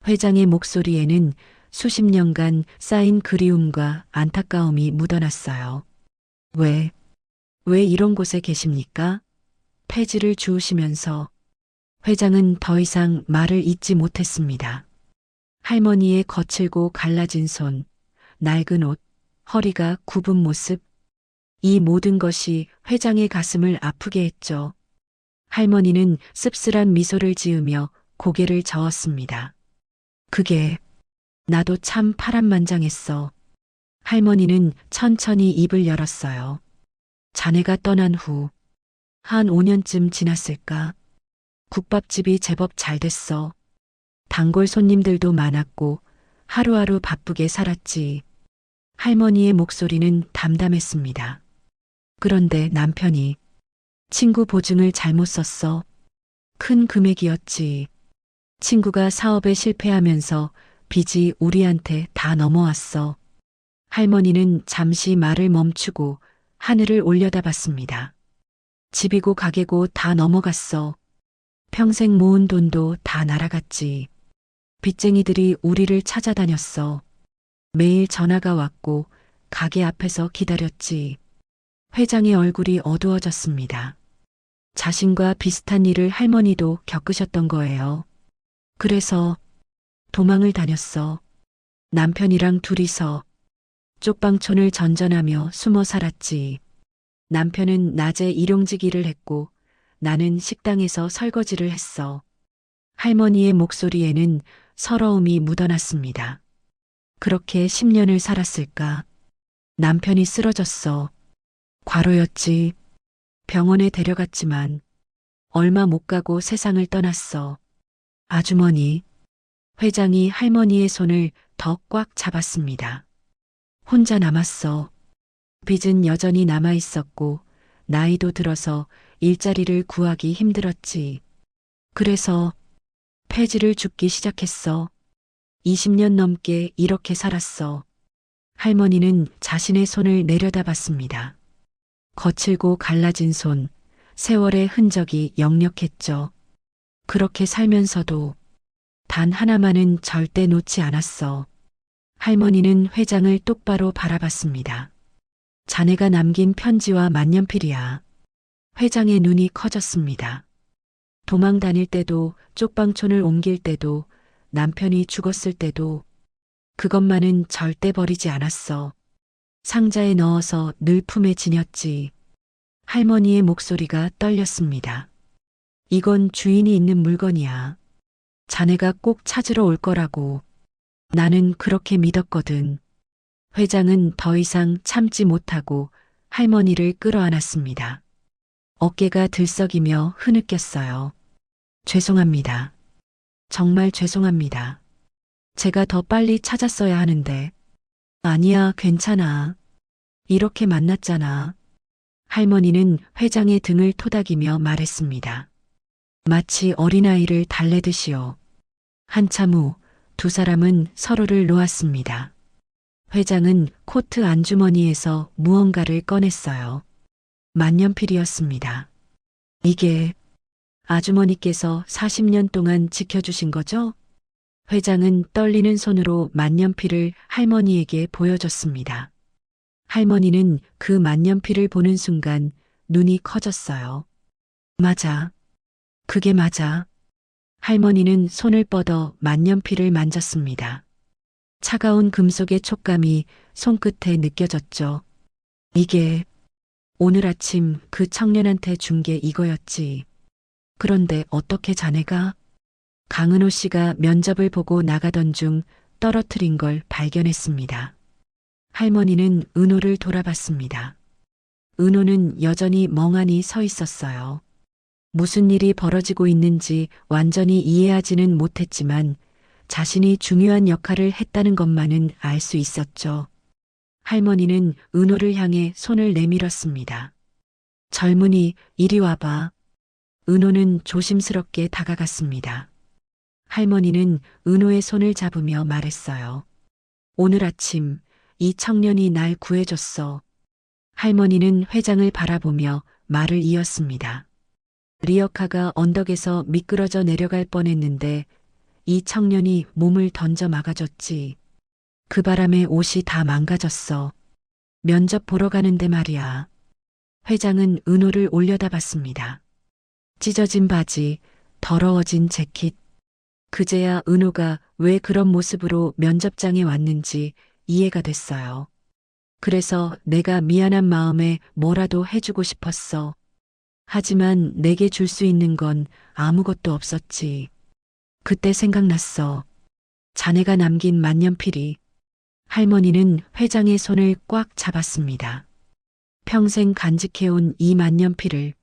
회장의 목소리에는 수십 년간 쌓인 그리움과 안타까움이 묻어났어요. 왜 이런 곳에 계십니까? 폐지를 주우시면서 회장은 더 이상 말을 잇지 못했습니다. 할머니의 거칠고 갈라진 손, 낡은 옷, 허리가 굽은 모습, 이 모든 것이 회장의 가슴을 아프게 했죠. 할머니는 씁쓸한 미소를 지으며 고개를 저었습니다. 그게 나도 참 파란만장했어. 할머니는 천천히 입을 열었어요. 자네가 떠난 후 한 5년쯤 지났을까? 국밥집이 제법 잘 됐어. 단골 손님들도 많았고 하루하루 바쁘게 살았지. 할머니의 목소리는 담담했습니다. 그런데 남편이 친구 보증을 잘못 썼어. 큰 금액이었지. 친구가 사업에 실패하면서 빚이 우리한테 다 넘어왔어. 할머니는 잠시 말을 멈추고 하늘을 올려다봤습니다. 집이고 가게고 다 넘어갔어. 평생 모은 돈도 다 날아갔지. 빚쟁이들이 우리를 찾아다녔어. 매일 전화가 왔고 가게 앞에서 기다렸지. 회장의 얼굴이 어두워졌습니다. 자신과 비슷한 일을 할머니도 겪으셨던 거예요. 그래서 도망을 다녔어. 남편이랑 둘이서 쪽방촌을 전전하며 숨어 살았지. 남편은 낮에 일용직 일을 했고 나는 식당에서 설거지를 했어. 할머니의 목소리에는 서러움이 묻어났습니다. 그렇게 10년을 살았을까? 남편이 쓰러졌어. 과로였지. 병원에 데려갔지만 얼마 못 가고 세상을 떠났어. 아주머니, 회장이 할머니의 손을 더 꽉 잡았습니다. 혼자 남았어. 빚은 여전히 남아 있었고 나이도 들어서 일자리를 구하기 힘들었지. 그래서 폐지를 줍기 시작했어. 20년 넘게 이렇게 살았어. 할머니는 자신의 손을 내려다봤습니다. 거칠고 갈라진 손, 세월의 흔적이 역력했죠. 그렇게 살면서도 단 하나만은 절대 놓지 않았어. 할머니는 회장을 똑바로 바라봤습니다. 자네가 남긴 편지와 만년필이야. 회장의 눈이 커졌습니다. 도망 다닐 때도, 쪽방촌을 옮길 때도, 남편이 죽었을 때도 그것만은 절대 버리지 않았어. 상자에 넣어서 늘 품에 지녔지. 할머니의 목소리가 떨렸습니다. 이건 주인이 있는 물건이야. 자네가 꼭 찾으러 올 거라고. 나는 그렇게 믿었거든. 회장은 더 이상 참지 못하고 할머니를 끌어안았습니다. 어깨가 들썩이며 흐느꼈어요. 죄송합니다. 정말 죄송합니다. 제가 더 빨리 찾았어야 하는데. 아니야, 괜찮아. 이렇게 만났잖아. 할머니는 회장의 등을 토닥이며 말했습니다. 마치 어린아이를 달래듯이요. 한참 후 두 사람은 서로를 놓았습니다. 회장은 코트 안주머니에서 무언가를 꺼냈어요. 만년필이었습니다. 이게 아주머니께서 40년 동안 지켜주신 거죠? 회장은 떨리는 손으로 만년필을 할머니에게 보여줬습니다. 할머니는 그 만년필을 보는 순간 눈이 커졌어요. 맞아. 그게 맞아. 할머니는 손을 뻗어 만년필을 만졌습니다. 차가운 금속의 촉감이 손끝에 느껴졌죠. 이게 오늘 아침 그 청년한테 준 게 이거였지. 그런데 어떻게 자네가? 강은호 씨가 면접을 보고 나가던 중 떨어뜨린 걸 발견했습니다. 할머니는 은호를 돌아봤습니다. 은호는 여전히 멍하니 서 있었어요. 무슨 일이 벌어지고 있는지 완전히 이해하지는 못했지만 자신이 중요한 역할을 했다는 것만은 알 수 있었죠. 할머니는 은호를 향해 손을 내밀었습니다. 젊은이, 이리 와봐. 은호는 조심스럽게 다가갔습니다. 할머니는 은호의 손을 잡으며 말했어요. 오늘 아침 이 청년이 날 구해줬어. 할머니는 회장을 바라보며 말을 이었습니다. 리어카가 언덕에서 미끄러져 내려갈 뻔했는데 이 청년이 몸을 던져 막아줬지. 그 바람에 옷이 다 망가졌어. 면접 보러 가는데 말이야. 회장은 은호를 올려다봤습니다. 찢어진 바지, 더러워진 재킷. 그제야 은호가 왜 그런 모습으로 면접장에 왔는지 이해가 됐어요. 그래서 내가 미안한 마음에 뭐라도 해주고 싶었어. 하지만 내게 줄 수 있는 건 아무것도 없었지. 그때 생각났어. 자네가 남긴 만년필이. 할머니는 회장의 손을 꽉 잡았습니다. 평생 간직해온 이 만년필을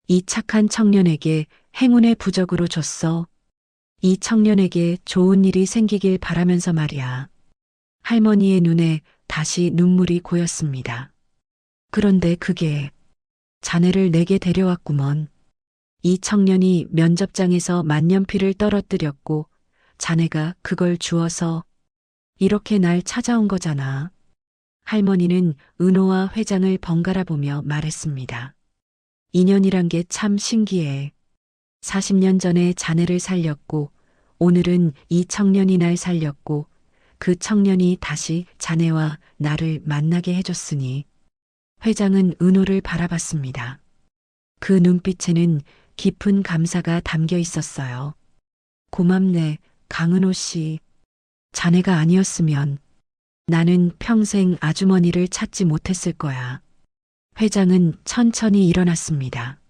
이 착한 청년에게 행운의 부적으로 줬어. 이 청년에게 좋은 일이 생기길 바라면서 말이야. 할머니의 눈에 다시 눈물이 고였습니다. 그런데 그게 자네를 내게 데려왔구먼. 이 청년이 면접장에서 만년필을 떨어뜨렸고 자네가 그걸 주어서 이렇게 날 찾아온 거잖아. 할머니는 은호와 회장을 번갈아 보며 말했습니다. 인연이란 게 참 신기해. 40년 전에 자네를 살렸고 오늘은 이 청년이 날 살렸고 그 청년이 다시 자네와 나를 만나게 해줬으니 회장은 은호를 바라봤습니다. 그 눈빛에는 깊은 감사가 담겨 있었어요. 고맙네, 강은호 씨. 자네가 아니었으면 나는 평생 아주머니를 찾지 못했을 거야. 회장은 천천히 일어났습니다.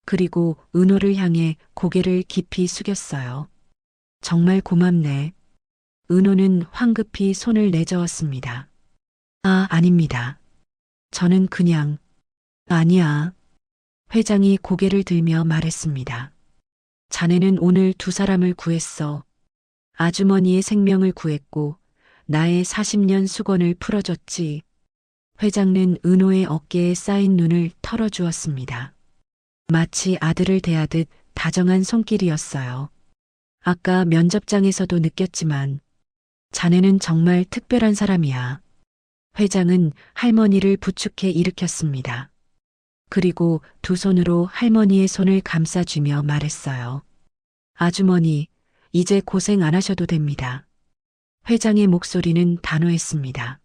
그리고 은호를 향해 고개를 깊이 숙였어요. 정말 고맙네. 은호는 황급히 손을 내저었습니다. 아, 아닙니다. 저는 그냥, 아니야. 회장이 고개를 들며 말했습니다. 자네는 오늘 두 사람을 구했어. 아주머니의 생명을 구했고 나의 40년 수건을 풀어줬지. 회장은 은호의 어깨에 쌓인 눈을 털어주었습니다. 마치 아들을 대하듯 다정한 손길이었어요. 아까 면접장에서도 느꼈지만 자네는 정말 특별한 사람이야. 회장은 할머니를 부축해 일으켰습니다. 그리고 두 손으로 할머니의 손을 감싸주며 말했어요. 아주머니, 이제 고생 안 하셔도 됩니다. 회장의 목소리는 단호했습니다.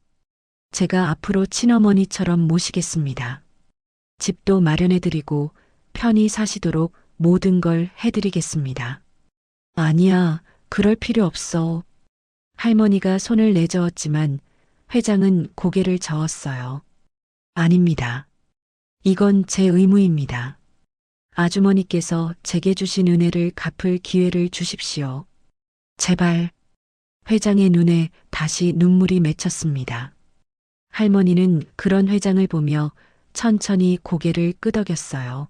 제가 앞으로 친어머니처럼 모시겠습니다. 집도 마련해드리고 편히 사시도록 모든 걸 해드리겠습니다. 아니야, 그럴 필요 없어. 할머니가 손을 내저었지만 회장은 고개를 저었어요. 아닙니다. 이건 제 의무입니다. 아주머니께서 제게 주신 은혜를 갚을 기회를 주십시오. 제발. 회장의 눈에 다시 눈물이 맺혔습니다. 할머니는 그런 회장을 보며 천천히 고개를 끄덕였어요.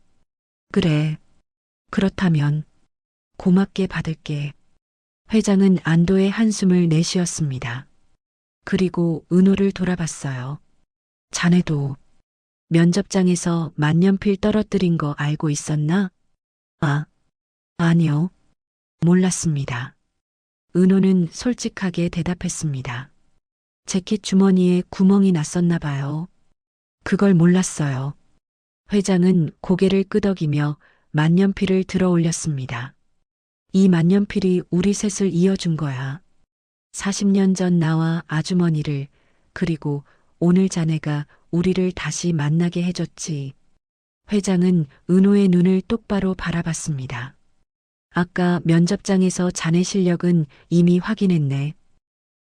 그래. 그렇다면 고맙게 받을게. 회장은 안도의 한숨을 내쉬었습니다. 그리고 은호를 돌아봤어요. 자네도 면접장에서 만년필 떨어뜨린 거 알고 있었나? 아, 아니요. 몰랐습니다. 은호는 솔직하게 대답했습니다. 재킷 주머니에 구멍이 났었나 봐요. 그걸 몰랐어요. 회장은 고개를 끄덕이며 만년필을 들어 올렸습니다. 이 만년필이 우리 셋을 이어준 거야. 40년 전 나와 아주머니를, 그리고 오늘 자네가 우리를 다시 만나게 해줬지. 회장은 은호의 눈을 똑바로 바라봤습니다. 아까 면접장에서 자네 실력은 이미 확인했네.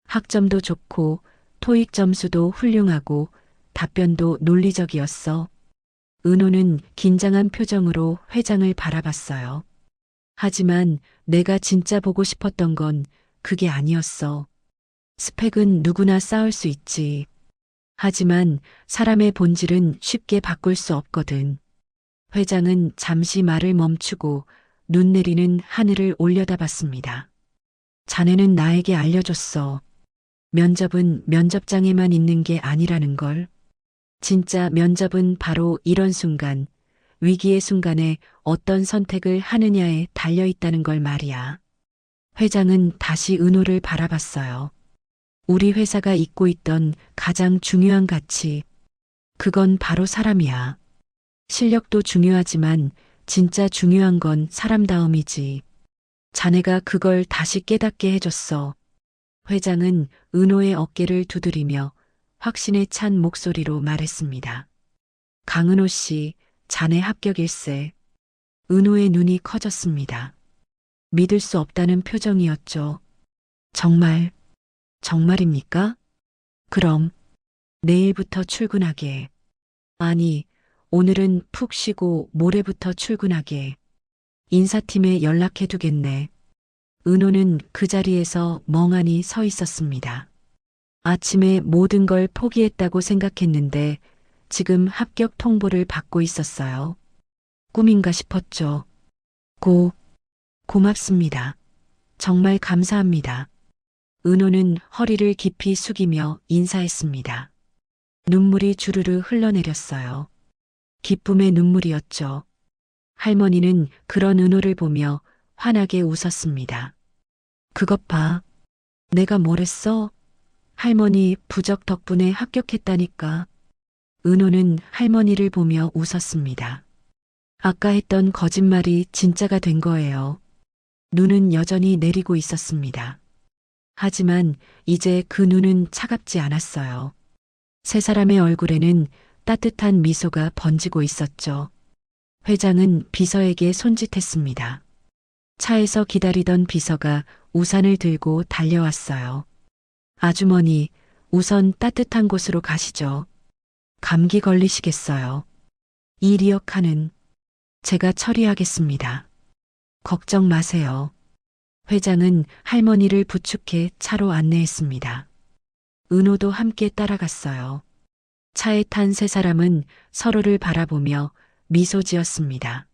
학점도 좋고 토익 점수도 훌륭하고 답변도 논리적이었어. 은호는 긴장한 표정으로 회장을 바라봤어요. 하지만 내가 진짜 보고 싶었던 건 그게 아니었어. 스펙은 누구나 쌓을 수 있지. 하지만 사람의 본질은 쉽게 바꿀 수 없거든. 회장은 잠시 말을 멈추고 눈 내리는 하늘을 올려다봤습니다. 자네는 나에게 알려줬어. 면접은 면접장에만 있는 게 아니라는 걸. 진짜 면접은 바로 이런 순간, 위기의 순간에 어떤 선택을 하느냐에 달려 있다는 걸 말이야. 회장은 다시 은호를 바라봤어요. 우리 회사가 잊고 있던 가장 중요한 가치. 그건 바로 사람이야. 실력도 중요하지만 진짜 중요한 건 사람다움이지. 자네가 그걸 다시 깨닫게 해줬어. 회장은 은호의 어깨를 두드리며 확신에 찬 목소리로 말했습니다. 강은호 씨, 자네 합격일세. 은호의 눈이 커졌습니다. 믿을 수 없다는 표정이었죠. 정말, 정말입니까? 그럼 내일부터 출근하게. 아니, 오늘은 푹 쉬고 모레부터 출근하게. 인사팀에 연락해두겠네. 은호는 그 자리에서 멍하니 서 있었습니다. 아침에 모든 걸 포기했다고 생각했는데 지금 합격 통보를 받고 있었어요. 꿈인가 싶었죠. 고맙습니다. 정말 감사합니다. 은호는 허리를 깊이 숙이며 인사했습니다. 눈물이 주르르 흘러내렸어요. 기쁨의 눈물이었죠. 할머니는 그런 은호를 보며 환하게 웃었습니다. 그것 봐. 내가 뭘 했어? 할머니 부적 덕분에 합격했다니까. 은호는 할머니를 보며 웃었습니다. 아까 했던 거짓말이 진짜가 된 거예요. 눈은 여전히 내리고 있었습니다. 하지만 이제 그 눈은 차갑지 않았어요. 세 사람의 얼굴에는 따뜻한 미소가 번지고 있었죠. 회장은 비서에게 손짓했습니다. 차에서 기다리던 비서가 우산을 들고 달려왔어요. 아주머니, 우선 따뜻한 곳으로 가시죠. 감기 걸리시겠어요. 이 리어카는 제가 처리하겠습니다. 걱정 마세요. 회장은 할머니를 부축해 차로 안내했습니다. 은호도 함께 따라갔어요. 차에 탄 세 사람은 서로를 바라보며 미소 지었습니다.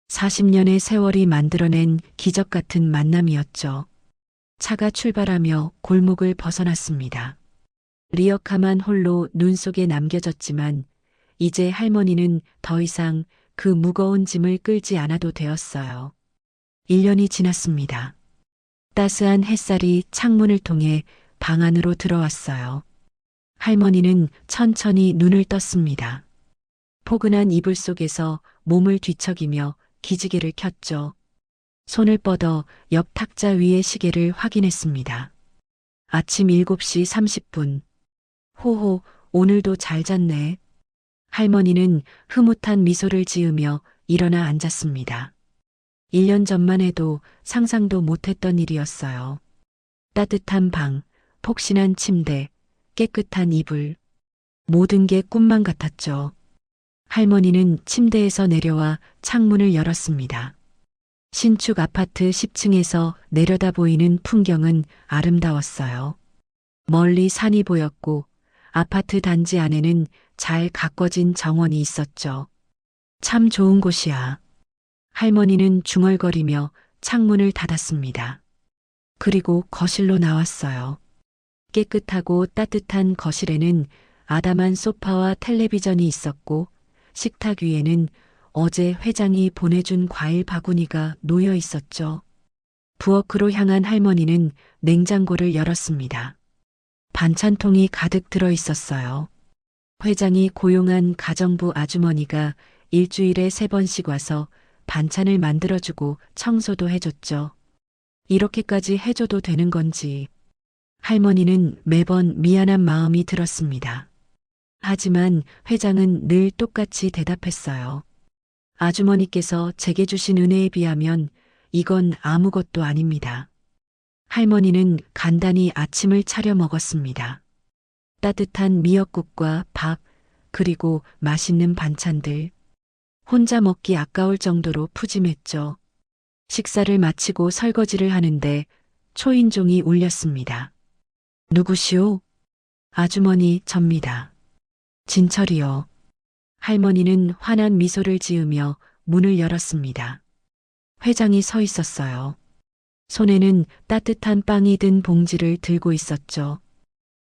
40년의 세월이 만들어낸 기적 같은 만남이었죠. 차가 출발하며 골목을 벗어났습니다. 리어카만 홀로 눈 속에 남겨졌지만 이제 할머니는 더 이상 그 무거운 짐을 끌지 않아도 되었어요. 1년이 지났습니다. 따스한 햇살이 창문을 통해 방 안으로 들어왔어요. 할머니는 천천히 눈을 떴습니다. 포근한 이불 속에서 몸을 뒤척이며 기지개를 켰죠. 손을 뻗어 옆 탁자 위의 시계를 확인했습니다. 아침 7시 30분. 호호, 오늘도 잘 잤네. 할머니는 흐뭇한 미소를 지으며 일어나 앉았습니다. 1년 전만 해도 상상도 못했던 일이었어요. 따뜻한 방, 폭신한 침대, 깨끗한 이불. 모든 게 꿈만 같았죠. 할머니는 침대에서 내려와 창문을 열었습니다. 신축 아파트 10층에서 내려다 보이는 풍경은 아름다웠어요. 멀리 산이 보였고 아파트 단지 안에는 잘 가꿔진 정원이 있었죠. 참 좋은 곳이야. 할머니는 중얼거리며 창문을 닫았습니다. 그리고 거실로 나왔어요. 깨끗하고 따뜻한 거실에는 아담한 소파와 텔레비전이 있었고 식탁 위에는 어제 회장이 보내준 과일 바구니가 놓여 있었죠. 부엌으로 향한 할머니는 냉장고를 열었습니다. 반찬통이 가득 들어 있었어요. 회장이 고용한 가정부 아주머니가 일주일에 3번씩 와서 반찬을 만들어주고 청소도 해줬죠. 이렇게까지 해줘도 되는 건지 할머니는 매번 미안한 마음이 들었습니다. 하지만 회장은 늘 똑같이 대답했어요. 아주머니께서 제게 주신 은혜에 비하면 이건 아무것도 아닙니다. 할머니는 간단히 아침을 차려 먹었습니다. 따뜻한 미역국과 밥, 그리고 맛있는 반찬들. 혼자 먹기 아까울 정도로 푸짐했죠. 식사를 마치고 설거지를 하는데 초인종이 울렸습니다. 누구시오? 아주머니, 접니다. 진철이요. 할머니는 환한 미소를 지으며 문을 열었습니다. 회장이 서 있었어요. 손에는 따뜻한 빵이 든 봉지를 들고 있었죠.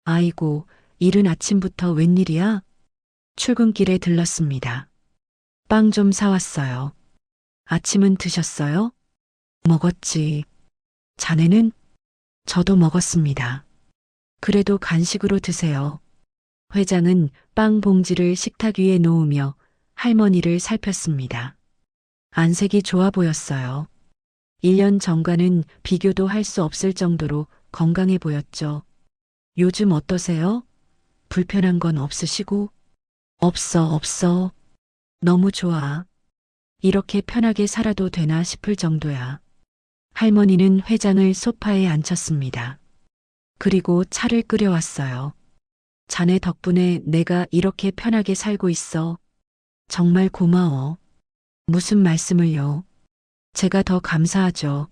아이고, 이른 아침부터 웬일이야? 출근길에 들렀습니다. 빵 좀 사왔어요. 아침은 드셨어요? 먹었지. 자네는? 저도 먹었습니다. 그래도 간식으로 드세요. 회장은 빵 봉지를 식탁 위에 놓으며 할머니를 살폈습니다. 안색이 좋아 보였어요. 1년 전과는 비교도 할 수 없을 정도로 건강해 보였죠. 요즘 어떠세요? 불편한 건 없으시고? 없어. 너무 좋아. 이렇게 편하게 살아도 되나 싶을 정도야. 할머니는 회장을 소파에 앉혔습니다. 그리고 차를 끓여왔어요. 자네 덕분에 내가 이렇게 편하게 살고 있어. 정말 고마워. 무슨 말씀을요? 제가 더 감사하죠.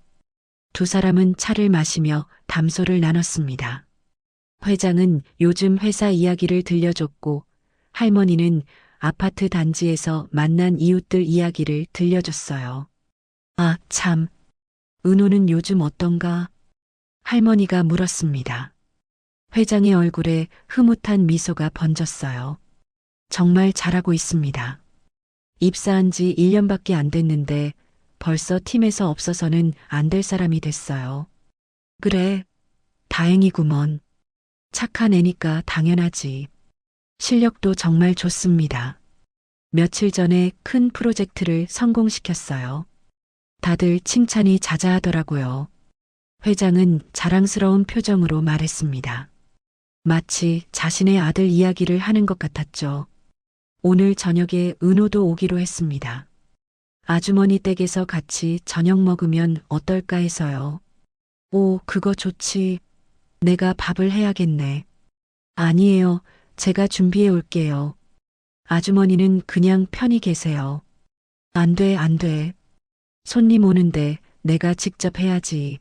두 사람은 차를 마시며 담소를 나눴습니다. 회장은 요즘 회사 이야기를 들려줬고 할머니는 아파트 단지에서 만난 이웃들 이야기를 들려줬어요. 아, 참. 은호는 요즘 어떤가? 할머니가 물었습니다. 회장의 얼굴에 흐뭇한 미소가 번졌어요. 정말 잘하고 있습니다. 입사한 지 1년밖에 안 됐는데 벌써 팀에서 없어서는 안 될 사람이 됐어요. 그래, 다행이구먼. 착한 애니까 당연하지. 실력도 정말 좋습니다. 며칠 전에 큰 프로젝트를 성공시켰어요. 다들 칭찬이 자자하더라고요. 회장은 자랑스러운 표정으로 말했습니다. 마치 자신의 아들 이야기를 하는 것 같았죠. 오늘 저녁에 은호도 오기로 했습니다. 아주머니 댁에서 같이 저녁 먹으면 어떨까 해서요. 오, 그거 좋지. 내가 밥을 해야겠네. 아니에요. 제가 준비해 올게요. 아주머니는 그냥 편히 계세요. 안 돼, 안 돼. 손님 오는데 내가 직접 해야지.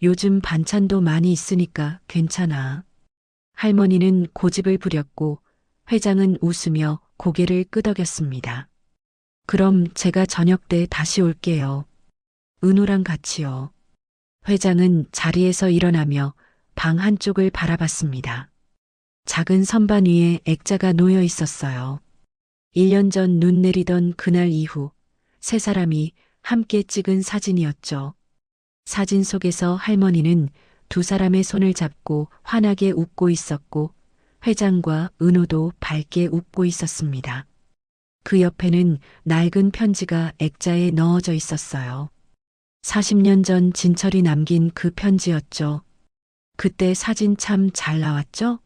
요즘 반찬도 많이 있으니까 괜찮아. 할머니는 고집을 부렸고 회장은 웃으며 고개를 끄덕였습니다. 그럼 제가 저녁 때 다시 올게요. 은호랑 같이요. 회장은 자리에서 일어나며 방 한쪽을 바라봤습니다. 작은 선반 위에 액자가 놓여 있었어요. 1년 전 눈 내리던 그날 이후 세 사람이 함께 찍은 사진이었죠. 사진 속에서 할머니는 두 사람의 손을 잡고 환하게 웃고 있었고 회장과 은호도 밝게 웃고 있었습니다. 그 옆에는 낡은 편지가 액자에 넣어져 있었어요. 40년 전 진철이 남긴 그 편지였죠. 그때 사진 참 잘 나왔죠?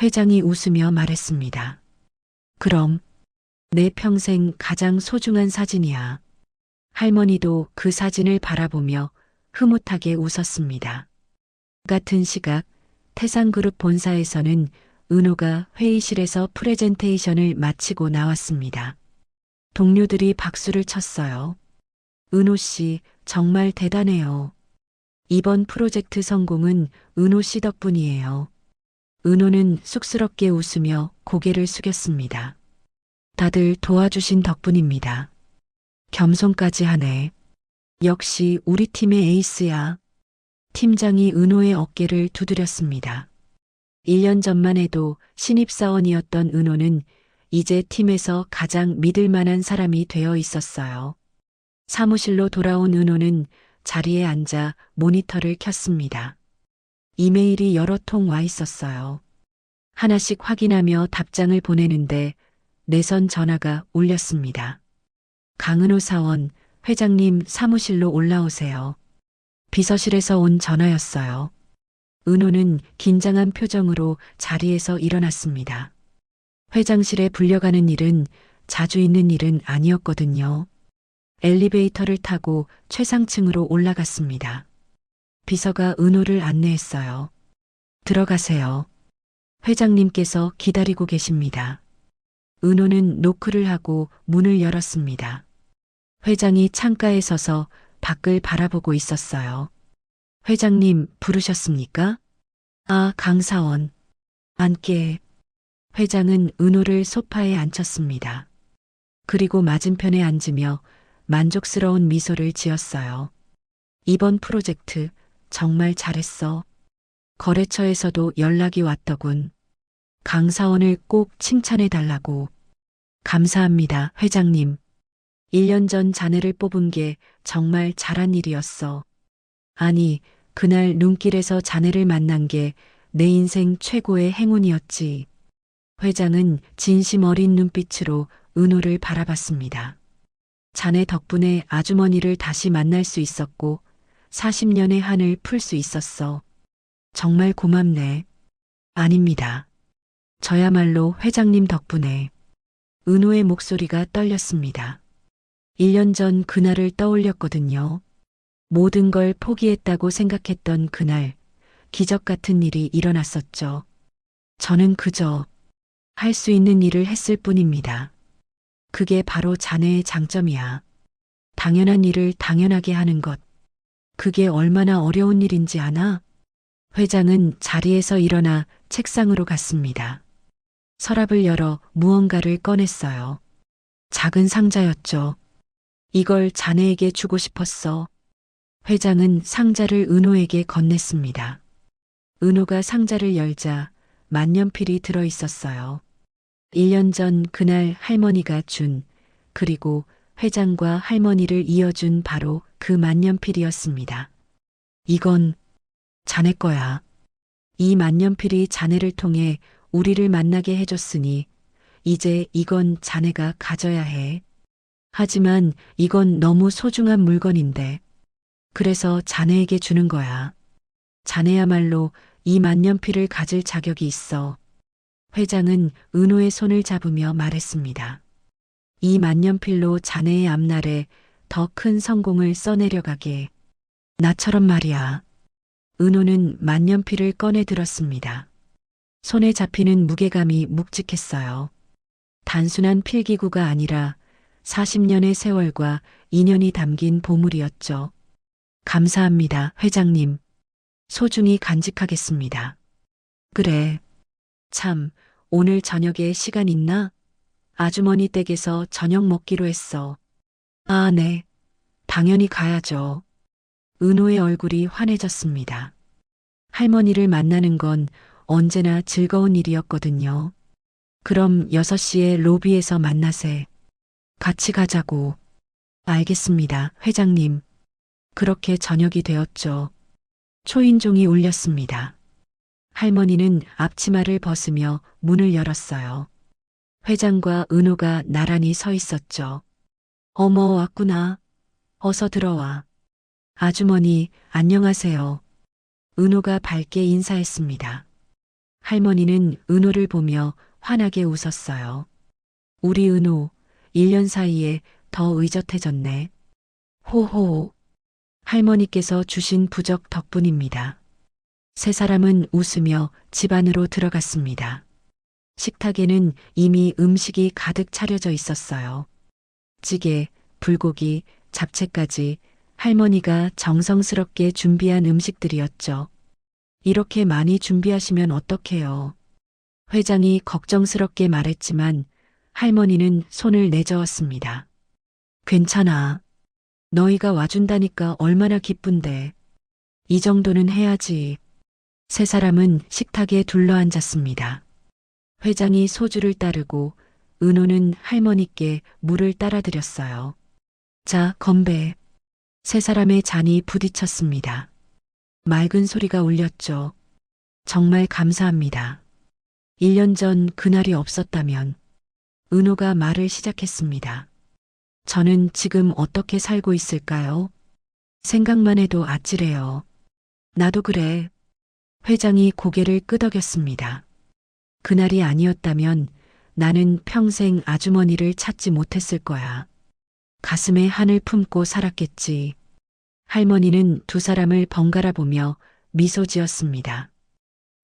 회장이 웃으며 말했습니다. 그럼 내 평생 가장 소중한 사진이야. 할머니도 그 사진을 바라보며 흐뭇하게 웃었습니다. 같은 시각 태상그룹 본사에서는 은호가 회의실에서 프레젠테이션을 마치고 나왔습니다. 동료들이 박수를 쳤어요. 은호 씨 정말 대단해요. 이번 프로젝트 성공은 은호 씨 덕분이에요. 은호는 쑥스럽게 웃으며 고개를 숙였습니다. 다들 도와주신 덕분입니다. 겸손까지 하네. 역시 우리 팀의 에이스야. 팀장이 은호의 어깨를 두드렸습니다. 1년 전만 해도 신입사원이었던 은호는 이제 팀에서 가장 믿을 만한 사람이 되어 있었어요. 사무실로 돌아온 은호는 자리에 앉아 모니터를 켰습니다. 이메일이 여러 통 와 있었어요. 하나씩 확인하며 답장을 보내는데 내선 전화가 울렸습니다. 강은호 사원, 회장님 사무실로 올라오세요. 비서실에서 온 전화였어요. 은호는 긴장한 표정으로 자리에서 일어났습니다. 회장실에 불려가는 일은 자주 있는 일은 아니었거든요. 엘리베이터를 타고 최상층으로 올라갔습니다. 비서가 은호를 안내했어요. 들어가세요. 회장님께서 기다리고 계십니다. 은호는 노크를 하고 문을 열었습니다. 회장이 창가에 서서 밖을 바라보고 있었어요. 회장님 부르셨습니까? 아, 강사원. 앉게. 회장은 은호를 소파에 앉혔습니다. 그리고 맞은편에 앉으며 만족스러운 미소를 지었어요. 이번 프로젝트 정말 잘했어. 거래처에서도 연락이 왔더군. 강사원을 꼭 칭찬해 달라고. 감사합니다, 회장님. 1년 전 자네를 뽑은 게 정말 잘한 일이었어. 아니, 그날 눈길에서 자네를 만난 게 내 인생 최고의 행운이었지. 회장은 진심 어린 눈빛으로 은호를 바라봤습니다. 자네 덕분에 아주머니를 다시 만날 수 있었고 40년의 한을 풀 수 있었어. 정말 고맙네. 아닙니다. 저야말로 회장님 덕분에. 은호의 목소리가 떨렸습니다. 1년 전 그날을 떠올렸거든요. 모든 걸 포기했다고 생각했던 그날, 기적 같은 일이 일어났었죠. 저는 그저 할 수 있는 일을 했을 뿐입니다. 그게 바로 자네의 장점이야. 당연한 일을 당연하게 하는 것. 그게 얼마나 어려운 일인지 아나? 회장은 자리에서 일어나 책상으로 갔습니다. 서랍을 열어 무언가를 꺼냈어요. 작은 상자였죠. 이걸 자네에게 주고 싶었어. 회장은 상자를 은호에게 건넸습니다. 은호가 상자를 열자 만년필이 들어 있었어요. 1년 전 그날 할머니가 준, 그리고 회장과 할머니를 이어준 바로 그 만년필이었습니다. 이건 자네 거야. 이 만년필이 자네를 통해 우리를 만나게 해줬으니 이제 이건 자네가 가져야 해. 하지만 이건 너무 소중한 물건인데. 그래서 자네에게 주는 거야. 자네야말로 이 만년필을 가질 자격이 있어. 회장은 은호의 손을 잡으며 말했습니다. 이 만년필로 자네의 앞날에 더 큰 성공을 써내려가게. 나처럼 말이야. 은호는 만년필을 꺼내 들었습니다. 손에 잡히는 무게감이 묵직했어요. 단순한 필기구가 아니라 40년의 세월과 인연이 담긴 보물이었죠. 감사합니다, 회장님. 소중히 간직하겠습니다. 그래. 참, 오늘 저녁에 시간 있나? 아주머니 댁에서 저녁 먹기로 했어. 아, 네. 당연히 가야죠. 은호의 얼굴이 환해졌습니다. 할머니를 만나는 건 언제나 즐거운 일이었거든요. 그럼 6시에 로비에서 만나세. 같이 가자고. 알겠습니다, 회장님. 그렇게 저녁이 되었죠. 초인종이 울렸습니다. 할머니는 앞치마를 벗으며 문을 열었어요. 회장과 은호가 나란히 서 있었죠. 어머, 왔구나. 어서 들어와. 아주머니, 안녕하세요. 은호가 밝게 인사했습니다. 할머니는 은호를 보며 환하게 웃었어요. 우리 은호, 1년 사이에 더 의젓해졌네. 호호. 할머니께서 주신 부적 덕분입니다. 세 사람은 웃으며 집 안으로 들어갔습니다. 식탁에는 이미 음식이 가득 차려져 있었어요. 찌개, 불고기, 잡채까지 할머니가 정성스럽게 준비한 음식들이었죠. 이렇게 많이 준비하시면 어떡해요? 회장이 걱정스럽게 말했지만 할머니는 손을 내저었습니다. 괜찮아. 너희가 와준다니까 얼마나 기쁜데. 이 정도는 해야지. 세 사람은 식탁에 둘러앉았습니다. 회장이 소주를 따르고 은호는 할머니께 물을 따라드렸어요. 자, 건배. 세 사람의 잔이 부딪혔습니다. 맑은 소리가 울렸죠. 정말 감사합니다. 1년 전 그날이 없었다면. 은호가 말을 시작했습니다. 저는 지금 어떻게 살고 있을까요? 생각만 해도 아찔해요. 나도 그래. 회장이 고개를 끄덕였습니다. 그날이 아니었다면 나는 평생 아주머니를 찾지 못했을 거야. 가슴에 한을 품고 살았겠지. 할머니는 두 사람을 번갈아 보며 미소 지었습니다.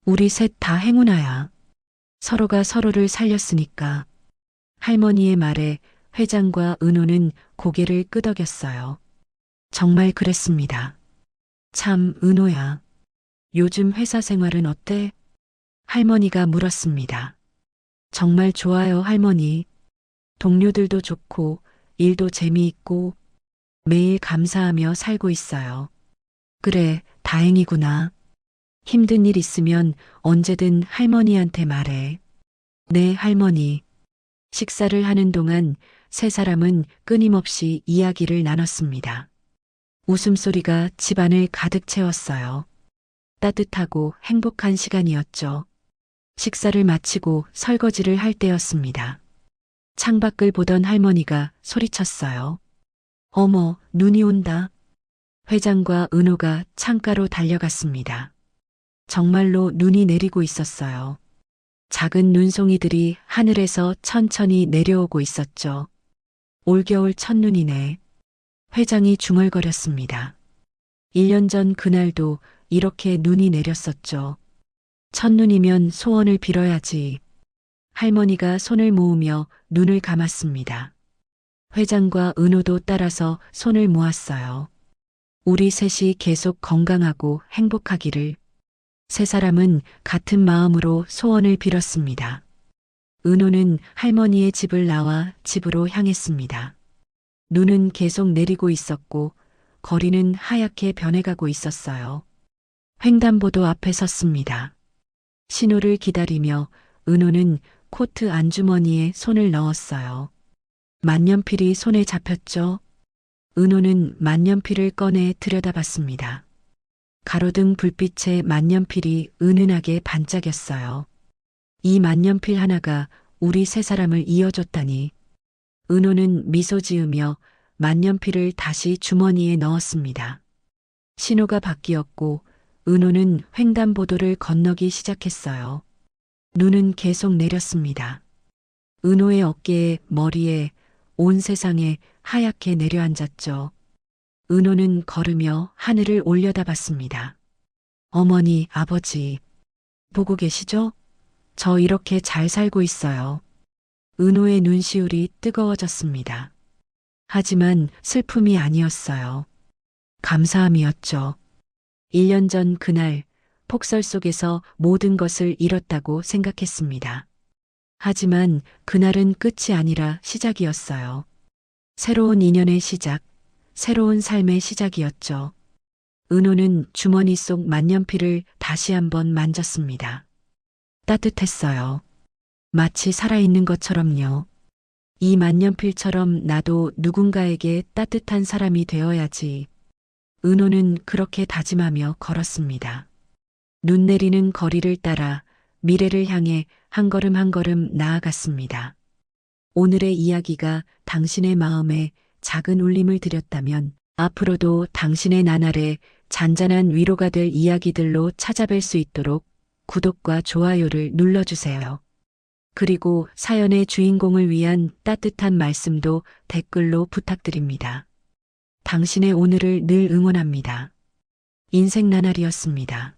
우리 셋 다 행운아야. 서로가 서로를 살렸으니까. 할머니의 말에 회장과 은호는 고개를 끄덕였어요. 정말 그랬습니다. 참, 은호야. 요즘 회사 생활은 어때? 할머니가 물었습니다. 정말 좋아요, 할머니. 동료들도 좋고, 일도 재미있고, 매일 감사하며 살고 있어요. 그래, 다행이구나. 힘든 일 있으면 언제든 할머니한테 말해. 네, 할머니. 식사를 하는 동안 세 사람은 끊임없이 이야기를 나눴습니다. 웃음소리가 집안을 가득 채웠어요. 따뜻하고 행복한 시간이었죠. 식사를 마치고 설거지를 할 때였습니다. 창밖을 보던 할머니가 소리쳤어요. 어머, 눈이 온다. 회장과 은호가 창가로 달려갔습니다. 정말로 눈이 내리고 있었어요. 작은 눈송이들이 하늘에서 천천히 내려오고 있었죠. 올겨울 첫눈이네. 회장이 중얼거렸습니다. 1년 전 그날도 이렇게 눈이 내렸었죠. 첫눈이면 소원을 빌어야지. 할머니가 손을 모으며 눈을 감았습니다. 회장과 은호도 따라서 손을 모았어요. 우리 셋이 계속 건강하고 행복하기를. 세 사람은 같은 마음으로 소원을 빌었습니다. 은호는 할머니의 집을 나와 집으로 향했습니다. 눈은 계속 내리고 있었고 거리는 하얗게 변해가고 있었어요. 횡단보도 앞에 섰습니다. 신호를 기다리며 은호는 코트 안주머니에 손을 넣었어요. 만년필이 손에 잡혔죠. 은호는 만년필을 꺼내 들여다봤습니다. 가로등 불빛에 만년필이 은은하게 반짝였어요. 이 만년필 하나가 우리 세 사람을 이어줬다니. 은호는 미소 지으며 만년필을 다시 주머니에 넣었습니다. 신호가 바뀌었고 은호는 횡단보도를 건너기 시작했어요. 눈은 계속 내렸습니다. 은호의 어깨에, 머리에, 온 세상에 하얗게 내려앉았죠. 은호는 걸으며 하늘을 올려다봤습니다. 어머니, 아버지, 보고 계시죠? 저 이렇게 잘 살고 있어요. 은호의 눈시울이 뜨거워졌습니다. 하지만 슬픔이 아니었어요. 감사함이었죠. 1년 전 그날 폭설 속에서 모든 것을 잃었다고 생각했습니다. 하지만 그날은 끝이 아니라 시작이었어요. 새로운 인연의 시작, 새로운 삶의 시작이었죠. 은호는 주머니 속 만년필을 다시 한번 만졌습니다. 따뜻했어요. 마치 살아있는 것처럼요. 이 만년필처럼 나도 누군가에게 따뜻한 사람이 되어야지. 은호는 그렇게 다짐하며 걸었습니다. 눈 내리는 거리를 따라 미래를 향해 한 걸음 한 걸음 나아갔습니다. 오늘의 이야기가 당신의 마음에 작은 울림을 드렸다면 앞으로도 당신의 나날에 잔잔한 위로가 될 이야기들로 찾아뵐 수 있도록 구독과 좋아요를 눌러주세요. 그리고 사연의 주인공을 위한 따뜻한 말씀도 댓글로 부탁드립니다. 당신의 오늘을 늘 응원합니다. 인생 나날이었습니다.